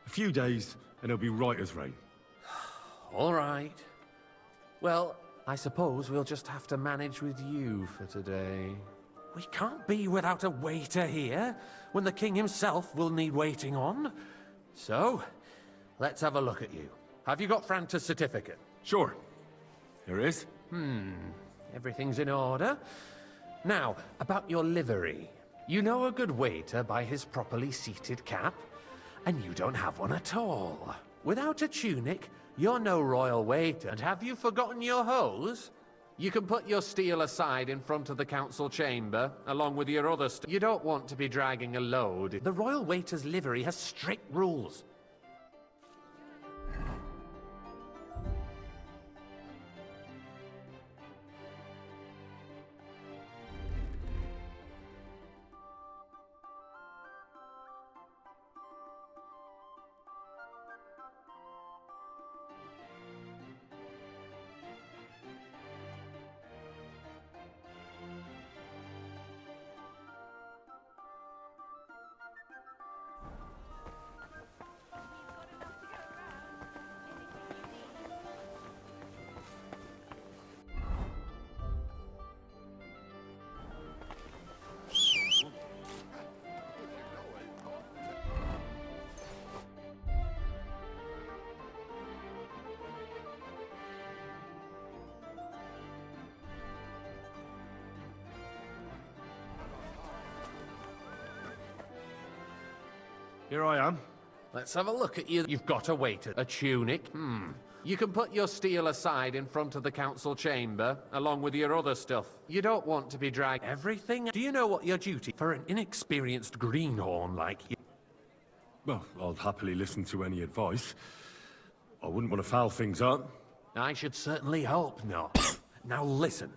A few days, and he'll be right as rain. All right. Well, I suppose we'll just have to manage with you for today. We can't be without a waiter here, when the king himself will need waiting on. So, let's have a look at you. Have you got Franta's certificate? Sure. Here it is. Everything's in order. Now, about your livery. You know a good waiter by his properly seated cap, and you don't have one at all. Without a tunic, you're no royal waiter. And have you forgotten your hose? You can put your steel aside in front of the council chamber, along with your other stuff. You don't want to be dragging a load. The royal waiter's livery has strict rules. Here I am. Let's have a look at you. You've got a waiter, a tunic. You can put your steel aside in front of the council chamber, along with your other stuff. You don't want to be dragged everything. Do you know what your duty for an inexperienced greenhorn like you? Well, I'll happily listen to any advice. I wouldn't want to foul things up. I should certainly hope not. Now listen.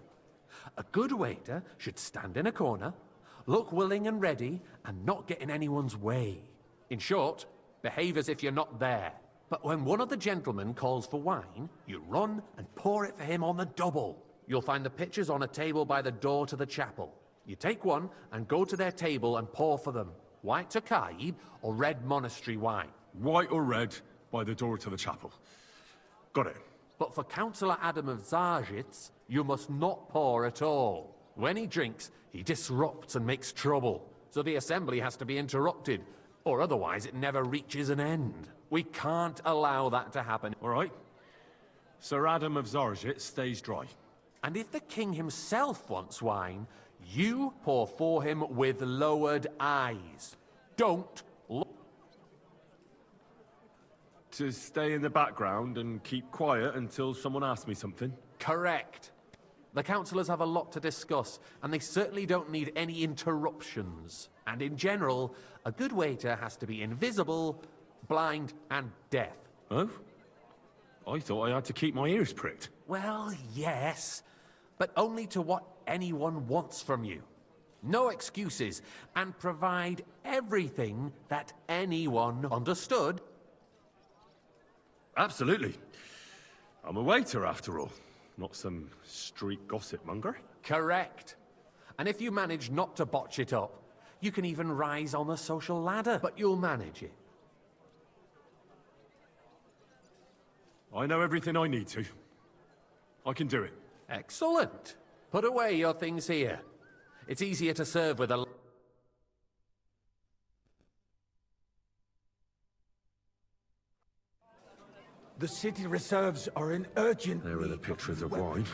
A good waiter should stand in a corner, look willing and ready, and not get in anyone's way. In short, behave as if you're not there. But when one of the gentlemen calls for wine, you run and pour it for him on the double. You'll find the pitchers on a table by the door to the chapel. You take one and go to their table and pour for them. White Tokaib or red monastery wine. White or red by the door to the chapel. Got it. But for Councillor Adam of Zarjitz, you must not pour at all. When he drinks, he disrupts and makes trouble. So the assembly has to be interrupted, or otherwise it never reaches an end. We can't allow that to happen. All right. Sir Adam of Zarjit stays dry. And if the king himself wants wine, you pour for him with lowered eyes. Don't look. To stay in the background and keep quiet until someone asks me something? Correct. The councillors have a lot to discuss, and they certainly don't need any interruptions. And in general, a good waiter has to be invisible, blind, and deaf. Oh? I thought I had to keep my ears pricked. Well, yes, but only to what anyone wants from you. No excuses, and provide everything that anyone understood. Absolutely. I'm a waiter, after all. Not some street gossip monger. Correct. And if you manage not to botch it up, you can even rise on the social ladder, but you'll manage it. I know everything I need to. I can do it. Excellent. Put away your things here. It's easier to serve with a... The city reserves are in urgent There are the pictures of wine.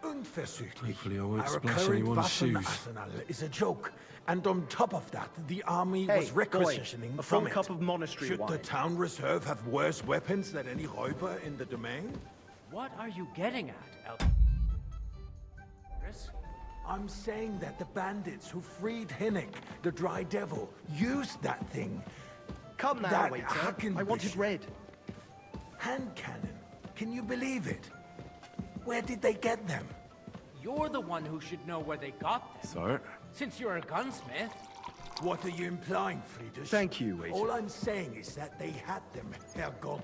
Unversüchlich. Hopefully I won't Our splash current anyone's shoes. Waffenarsenal is a joke. And on top of that, the army was boy, requisitioning a from full it. cup of monastery Should the wine. town reserve have worse weapons than any Räuber in the domain? What are you getting at, Chris? I'm saying that the bandits who freed Hinnick, the Dry Devil, used that thing. Come now, That waiter. Hackenbush I wanted red. hand cannon. Can you believe it? Where did they get them? You're the one who should know where they got them. Sir? Since you're a gunsmith. What are you implying, Friedrich? Thank you, waiter. All I'm saying is that they had them, Herrgott.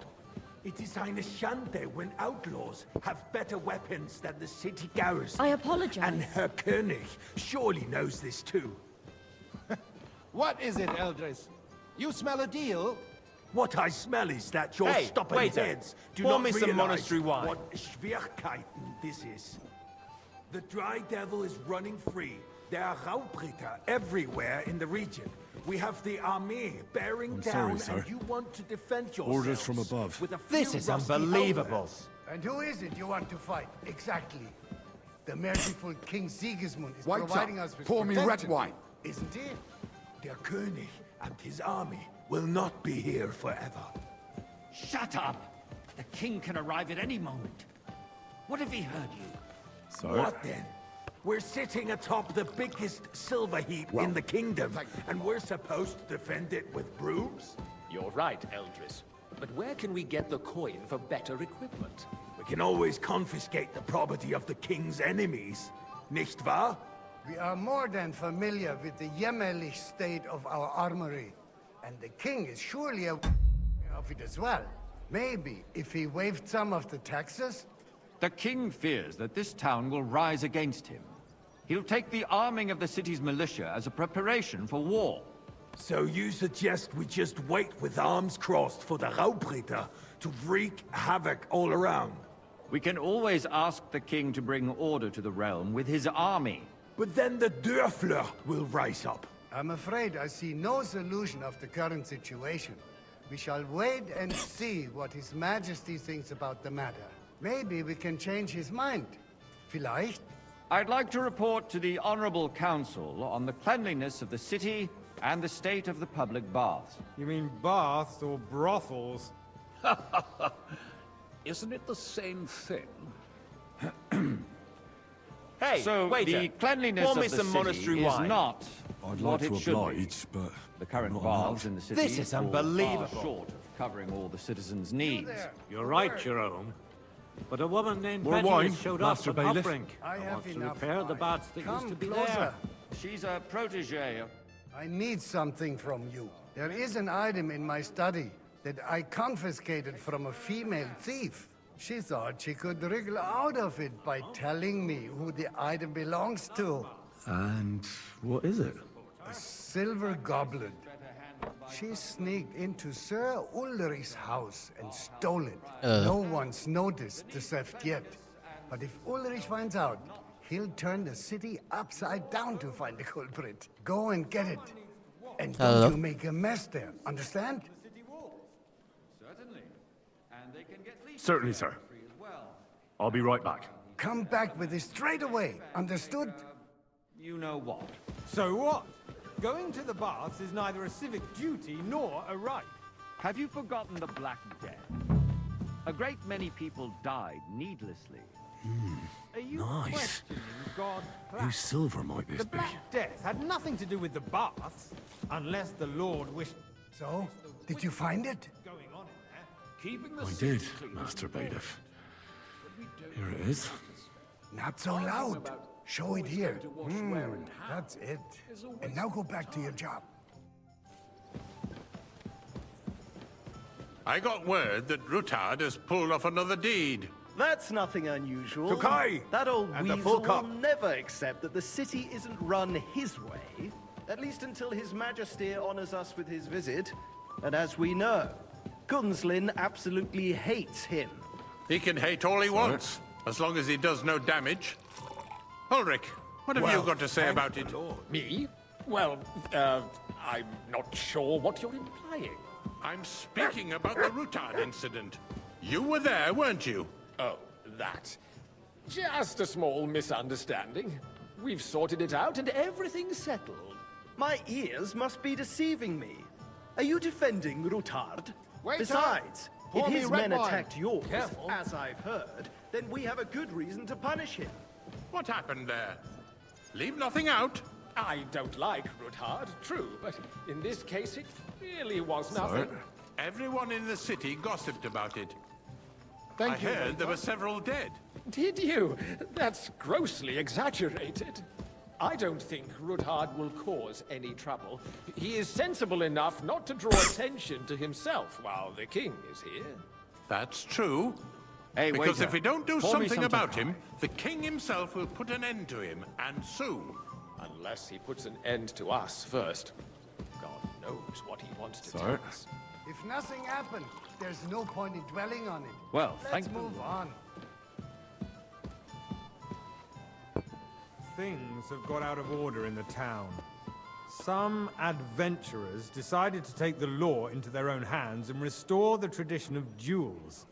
It is eine Schande when outlaws have better weapons than the city garrison. I apologize. And Herr König surely knows this too. What is it, Eldris? You smell a deal? What I smell is that your Hey, stubborn waiter. heads do Pour not me some realize monastery wine. what Schwierigkeiten this is. The Dry Devil is running free. There are Raubritter everywhere in the region. We have the army bearing I'm down, sorry, and sir. you want to defend yourselves. Orders from above. With a This few is rusty unbelievable. helmets. And who is it you want to fight, exactly? The merciful King Sigismund is Waiter, providing us with pour me red protection, wine. isn't he? Der König and his army will not be here forever. Shut up! The king can arrive at any moment. What if he heard you? Sir? What then? We're sitting atop the biggest silver heap in the kingdom, and we're supposed to defend it with brooms? You're right, Eldris. But where can we get the coin for better equipment? We can always confiscate the property of the king's enemies, nicht wahr? We are more than familiar with the jämmerlich state of our armory. And the king is surely aware of it as well. Maybe if he waived some of the taxes? The king fears that this town will rise against him. He'll take the arming of the city's militia as a preparation for war. So you suggest we just wait with arms crossed for the Raubritter to wreak havoc all around? We can always ask the king to bring order to the realm with his army. But then the Dörfler will rise up. I'm afraid I see no solution of the current situation. We shall wait and see what His Majesty thinks about the matter. Maybe we can change his mind. Vielleicht? I'd like to report to the Honorable Council on the cleanliness of the city and the state of the public baths. You mean baths or brothels? Isn't it the same thing? Hey, So waiter, the cleanliness pour me of the some city monastery is wine. not I'd what like to it should be. oblige, but The current not baths allowed. in the city This is fall unbelievable. far short of covering all the citizens' needs. You're right, Jerome. But a woman named More Betty wine, has showed up Master at Bailiff. Hopbrink. I have wants to enough repair the wine. baths that Come used to be closer. there. She's a protege of... I need something from you. There is an item in my study that I confiscated from a female thief. She thought she could wriggle out of it by telling me who the item belongs to. And what is it? A silver goblet. She sneaked into Sir Ulrich's house and stole it. No one's noticed the theft yet. But if Ulrich finds out, he'll turn the city upside down to find the culprit. Go and get it. And don't you make a mess there, understand? Certainly, sir. I'll be right back. Come back with it straight away, understood? You know what? So what? Going to the baths is neither a civic duty nor a right. Have you forgotten the Black Death? A great many people died needlessly. Are you Nice. questioning God's plan? Whose silver might this The be? Black Death had nothing to do with the baths, unless the Lord wished So, did you find it? going on in there. Keeping the I city did, clean Master is Bailiff. important, but we don't Here it is. Not so loud. Show it here. to wash where and how. That's it. And now go back to your job. I got word that Rutard has pulled off another deed. That's nothing unusual. Tokai! That old And the weasel full will cup. never accept that the city isn't run his way, at least until His Majesty honors us with his visit. And as we know, Gunslin absolutely hates him. He can hate all he wants, as long as he does no damage. Ulrich, what have you got to say about it? Me? Well, I'm not sure what you're implying. I'm speaking about the Rutard incident. You were there, weren't you? Oh, that. Just a small misunderstanding. We've sorted it out and everything's settled. My ears must be deceiving me. Are you defending Rutard? Waiter! Besides, if Pour me his red men wine. attacked yours, Careful. as I've heard, then we have a good reason to punish him. What happened there? Leave nothing out. I don't like Rutard, true, but in this case it really was nothing. Everyone in the city gossiped about it. Thank I you. heard there were several dead. Did you? That's grossly exaggerated. I don't think Rutard will cause any trouble. He is sensible enough not to draw attention to himself while the king is here. That's true. Hey, Because waiter, if we don't do pour me something some about Tokai. him, the king himself will put an end to him, and soon. Unless he puts an end to us first. God knows what he wants to Sir? tell us. If nothing happened, there's no point in dwelling on it. Well, Let's move on. Things have got out of order in the town. Some adventurers decided to take the law into their own hands and restore the tradition of duels.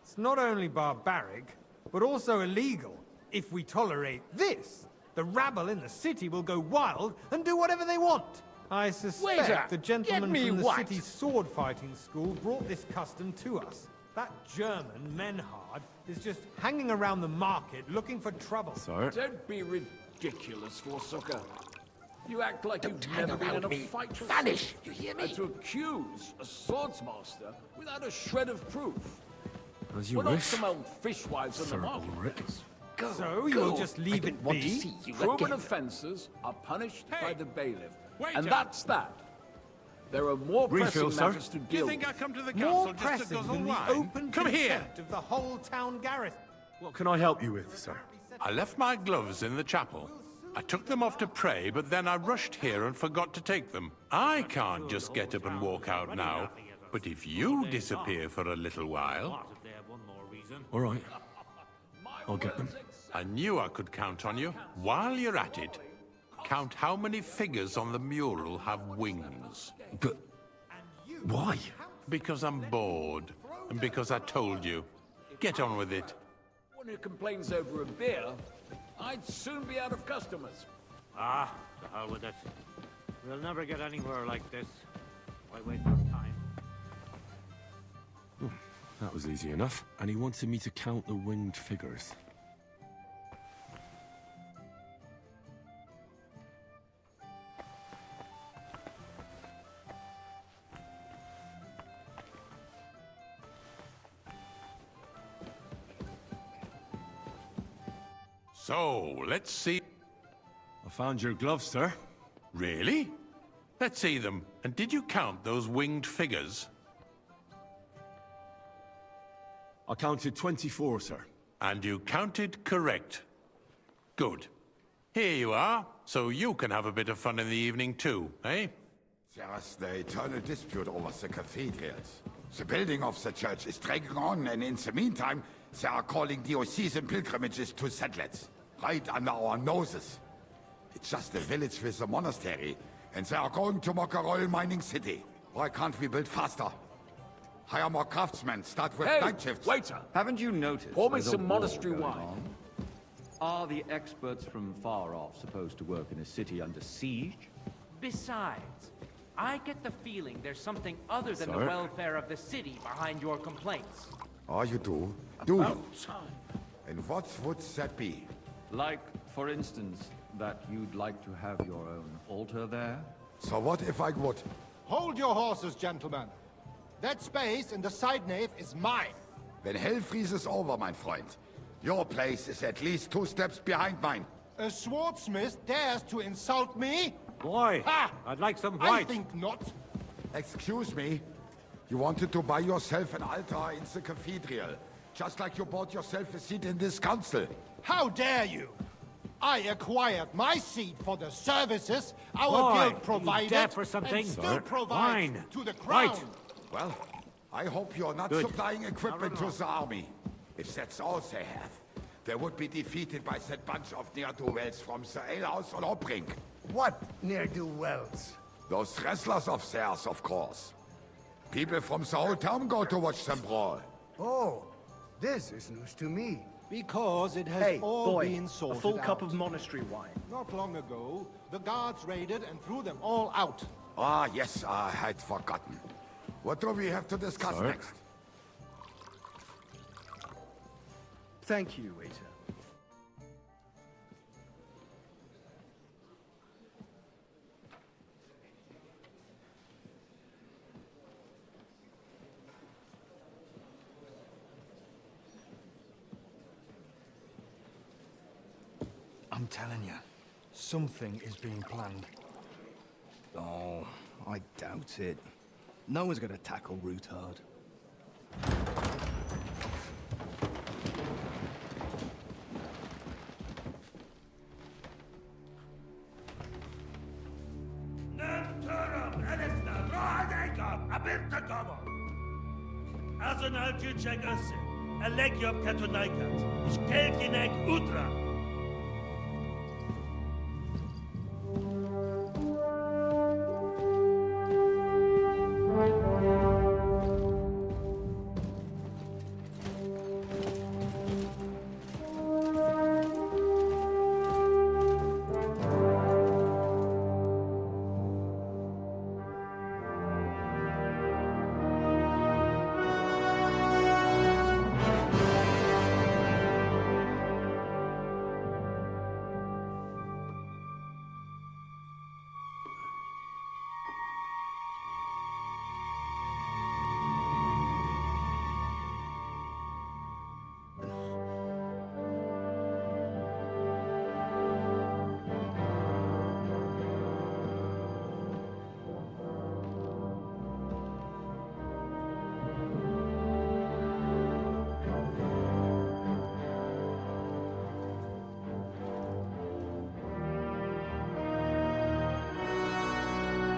It's not only barbaric, but also illegal. If we tolerate this, the rabble in the city will go wild and do whatever they want. I suspect Waiter, the gentleman get me from the what? city's sword fighting school brought this custom to us. That German, Menhard, is just hanging around the market looking for trouble. Sir? Don't be ridiculous, Forsucker. You act like Don't you've hang never been in around a me. fight before. Vanish, you hear me? And to accuse a swordsmaster without a shred of proof. As you We're not wish, some old fishwives in Sir the Ulrich. marketplace. Go, So you go. will just leave I it don't want to be? see you Proven again. offences are punished by the bailiff. Waiter. And that's that. There are more Refill, pressing sir. matters to Do you deal think I with. come to the More council just to pressing guzzle than the wine? open Come here! contempt of the whole town garrison. What can I help you with, sir? I left my gloves in the chapel. I took them off to pray, but then I rushed here and forgot to take them. I can't just get up and walk out now. But if you disappear for a little while, All right. I'll get them. I knew I could count on you. While you're at it, count how many figures on the mural have wings. But why? Because I'm bored, and because I told you. Get on with it. One who complains over a beer, I'd soon be out of customers. Ah, the hell with it. We'll never get anywhere like this. Why waste our time? That was easy enough. And he wanted me to count the winged figures. So, let's see. I found your gloves, sir. Really? Let's see them. And did you count those winged figures? I counted 24, sir. And you counted correct. Good. Here you are, so you can have a bit of fun in the evening too, eh? There's the eternal dispute over the cathedrals. The building of the church is dragging on, and in the meantime, they are calling diocesan pilgrimages to settlers, right under our noses. It's just a village with a monastery, and they are going to make a royal mining city. Why can't we build faster? Hire more craftsmen, start with Hey, night shifts. waiter! Haven't you noticed? Pour me there's a some war monastery going wine. on? Are the experts from far off supposed to work in a city under siege? Besides, I get the feeling there's something other than the Sir? welfare of the city behind your complaints. Oh, you do? Do you? And what would that be? Like, for instance, that you'd like to have your own altar there? So what if I would? Hold your horses, gentlemen. That space in the side nave is mine. When hell freezes over, mein Freund, your place is at least 2 steps behind mine. A swordsmith dares to insult me? Why? Ha! I'd like some I white. think not. Excuse me? You wanted to buy yourself an altar in the cathedral, just like you bought yourself a seat in this council. How dare you? I acquired my seat for the services our Why? guild Are you provided deaf or something? and still Sir? provides Wine. to the crown. Right. Well, I hope you're not Good. supplying equipment to the army. If that's all they have, they would be defeated by that bunch of ne'er-do-wells from the alehouse on Hopbrink. What ne'er-do-wells? Those wrestlers of theirs, of course. People from the whole town go to watch them brawl. Oh, this is news to me. Because it has Hey, all boy, been a sorted full cup out. of monastery wine. Not long ago, the guards raided and threw them all out. Ah, yes, I had forgotten. What do we have to discuss Sir? next? Thank you, waiter. I'm telling you, something is being planned. Oh, I doubt it. No one's gonna tackle Rootard. personal Juchek Össe, Elegiop Katonaikat, Ishkelkinek Udra.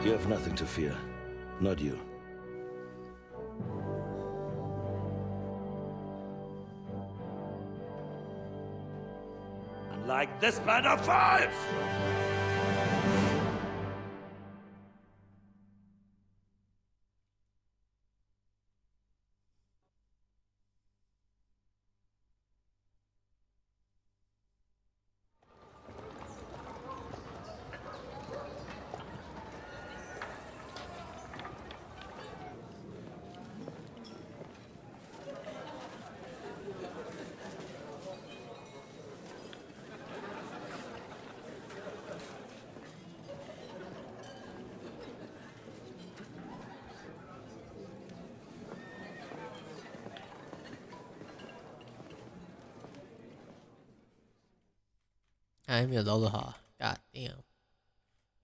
You have nothing to fear. Not you. Unlike this band of fives! I没有dollar ha. God damn.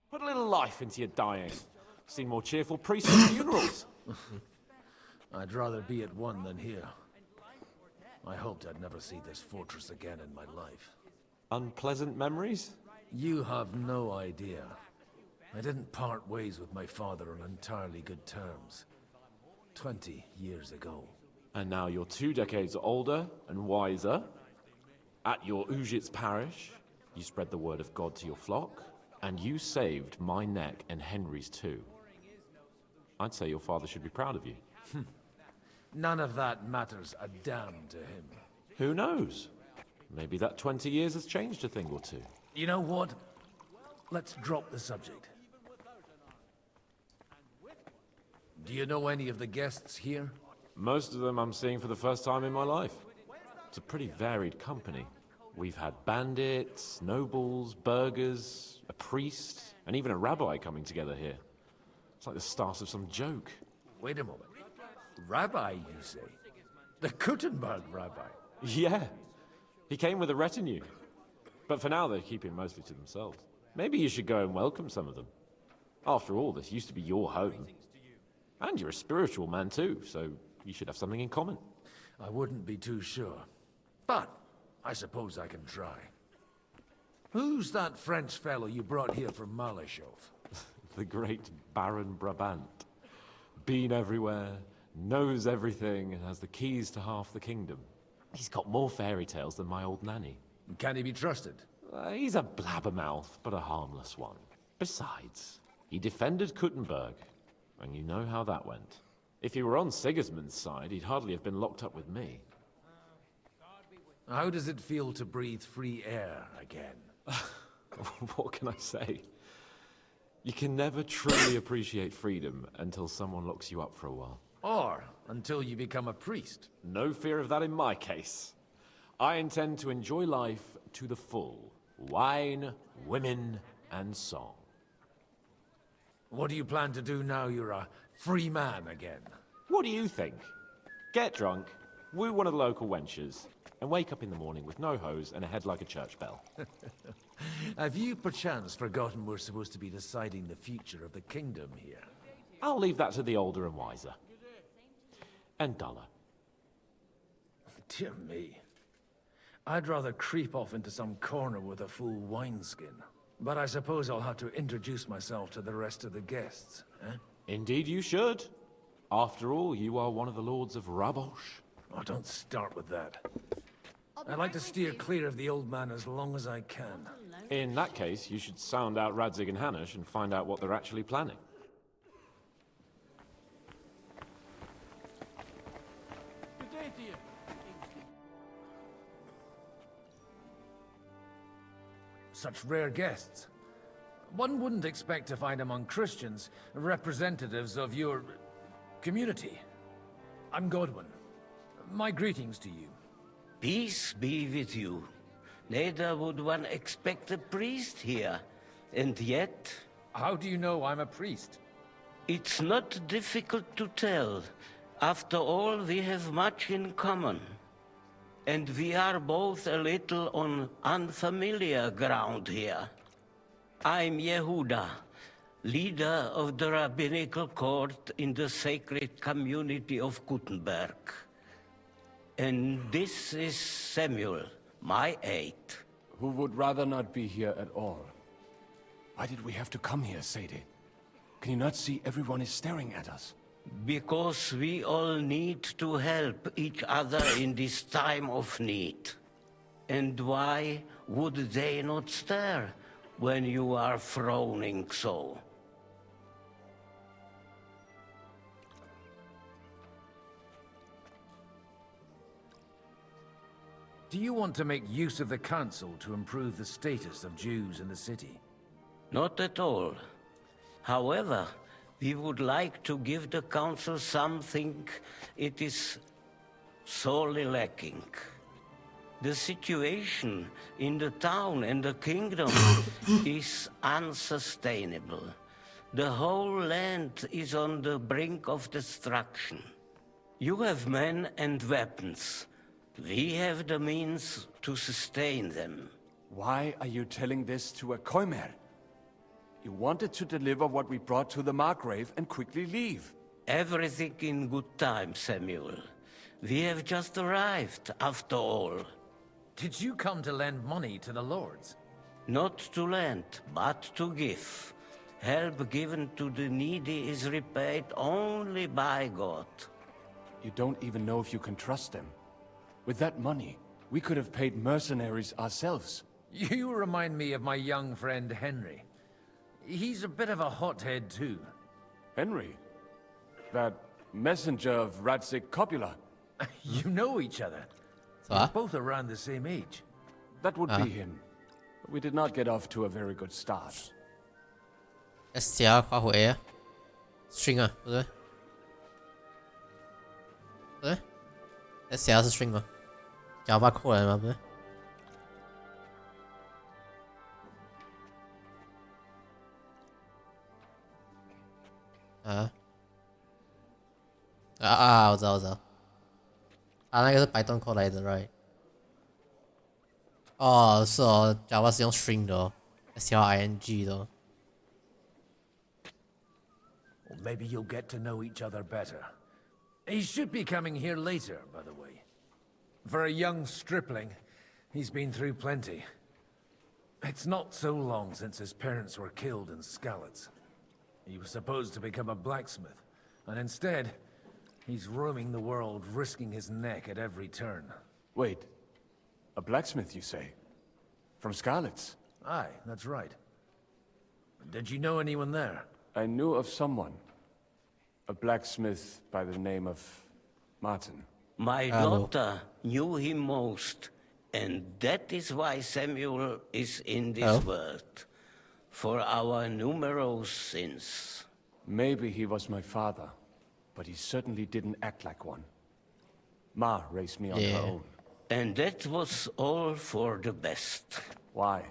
Put a little life into your dying. Seen more cheerful priests at funerals. I'd rather be at one than here. I hoped I'd never see this fortress again in my life. Unpleasant memories? You have no idea. I didn't part ways with my father on entirely good terms. 20 years ago. And now you're 2 decades older and wiser. At your Ujit's parish, you spread the word of God to your flock, and you saved my neck and Henry's too. I'd say your father should be proud of you. None of that matters a damn to him. Who knows? Maybe that 20 years has changed a thing or two. You know what? Let's drop the subject. Do you know any of the guests here? Most of them I'm seeing for the first time in my life. It's a pretty varied company. We've had bandits, nobles, burghers, a priest, and even a rabbi coming together here. It's like the start of some joke. Wait a moment. Rabbi, you say? The Kuttenberg rabbi? Yeah. He came with a retinue. But for now, they're keeping mostly to themselves. Maybe you should go and welcome some of them. After all, this used to be your home. And you're a spiritual man too, so you should have something in common. I wouldn't be too sure. But I suppose I can try. Who's that French fellow you brought here from Malashov? The great Baron Brabant. Been everywhere, knows everything, and has the keys to half the kingdom. He's got more fairy tales than my old nanny. Can he be trusted? He's a blabbermouth, but a harmless one. Besides, he defended Kuttenberg, and you know how that went. If he were on Sigismund's side, he'd hardly have been locked up with me. How does it feel to breathe free air again? What can I say? You can never truly appreciate freedom until someone locks you up for a while. Or until you become a priest. No fear of that in my case. I intend to enjoy life to the full. Wine, women, and song. What do you plan to do now you're a free man again? What do you think? Get drunk, woo one of the local wenches, and wake up in the morning with no hose and a head like a church bell. Have you perchance forgotten we're supposed to be deciding the future of the kingdom here? I'll leave that to the older and wiser. And duller. Dear me. I'd rather creep off into some corner with a full wineskin. But I suppose I'll have to introduce myself to the rest of the guests, eh? Indeed you should. After all, you are one of the lords of Rabosh. Oh, don't start with that. I'd like to steer clear of the old man as long as I can. In that case, you should sound out Radzig and Hanush and find out what they're actually planning. Good day to you. Such rare guests. One wouldn't expect to find among Christians representatives of your community. I'm Godwin. My greetings to you. Peace be with you. Neither would one expect a priest here. And yet... How do you know I'm a priest? It's not difficult to tell. After all, we have much in common. And we are both a little on unfamiliar ground here. I'm Yehuda, leader of the rabbinical court in the sacred community of Gutenberg. And this is Samuel, my aide. Who would rather not be here at all. Why did we have to come here, Sadie? Can you not see everyone is staring at us? Because we all need to help each other in this time of need. And why would they not stare when you are frowning so? Do you want to make use of the council to improve the status of Jews in the city? Not at all. However, we would like to give the council something it is sorely lacking. The situation in the town and the kingdom is unsustainable. The whole land is on the brink of destruction. You have men and weapons. We have the means to sustain them. Why are you telling this to a Koimer? You wanted to deliver what we brought to the Margrave and quickly leave. Everything in good time, Samuel. We have just arrived, after all. Did you come to lend money to the lords? Not to lend, but to give. Help given to the needy is repaid only by God. You don't even know if you can trust them. With that money, we could have paid mercenaries ourselves. You remind me of my young friend Henry. He's a bit of a hothead too. Henry? That messenger of Radzig Copula? You know each other. You're both around the same age. That would be him. But we did not get off to a very good start. S 条画回 A 啊 ，string 啊，不对，不对 ，S 条是 string 吗？Java 扣来吗？不对。我知道，我知道。那个是白段扣来的 ，right？ 哦，是哦，Java 是用 string 的哦 ，string 的哦。Well, maybe you'll get to know each other better. He should be coming here later, by the way. For a young stripling, he's been through plenty. It's not so long since his parents were killed in Skalitz. He was supposed to become a blacksmith, and instead, he's roaming the world, risking his neck at every turn. Wait, a blacksmith, you say? From Skalitz? Aye, that's right. Did you know anyone there? I knew of someone. A blacksmith by the name of Martin. My daughter knew him most, and that is why Samuel is in this world. For our numerous sins. Maybe he was my father, but he certainly didn't act like one. Ma raised me on her own. And that was all for the best. Why?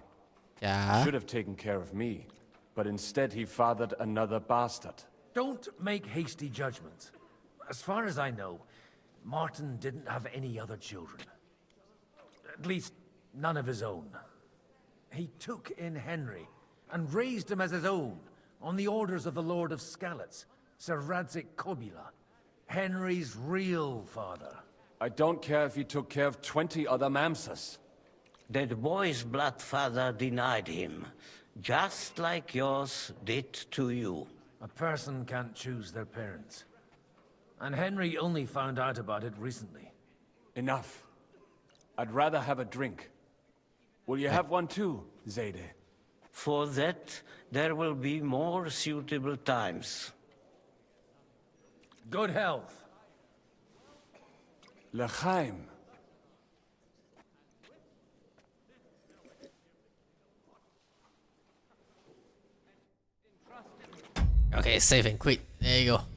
He should have taken care of me, but instead he fathered another bastard. Don't make hasty judgments. As far as I know, Martin didn't have any other children. At least, none of his own. He took in Henry and raised him as his own, on the orders of the Lord of Skalitz, Sir Radzig Kobyla, Henry's real father. I don't care if he took care of 20 other Mamsas. That boy's blood father denied him, just like yours did to you. A person can't choose their parents. And Henry only found out about it recently. Enough. I'd rather have a drink. Will you have one too, Zayde? For that, there will be more suitable times. Good health. L'chaim. Okay, save and quit. There you go.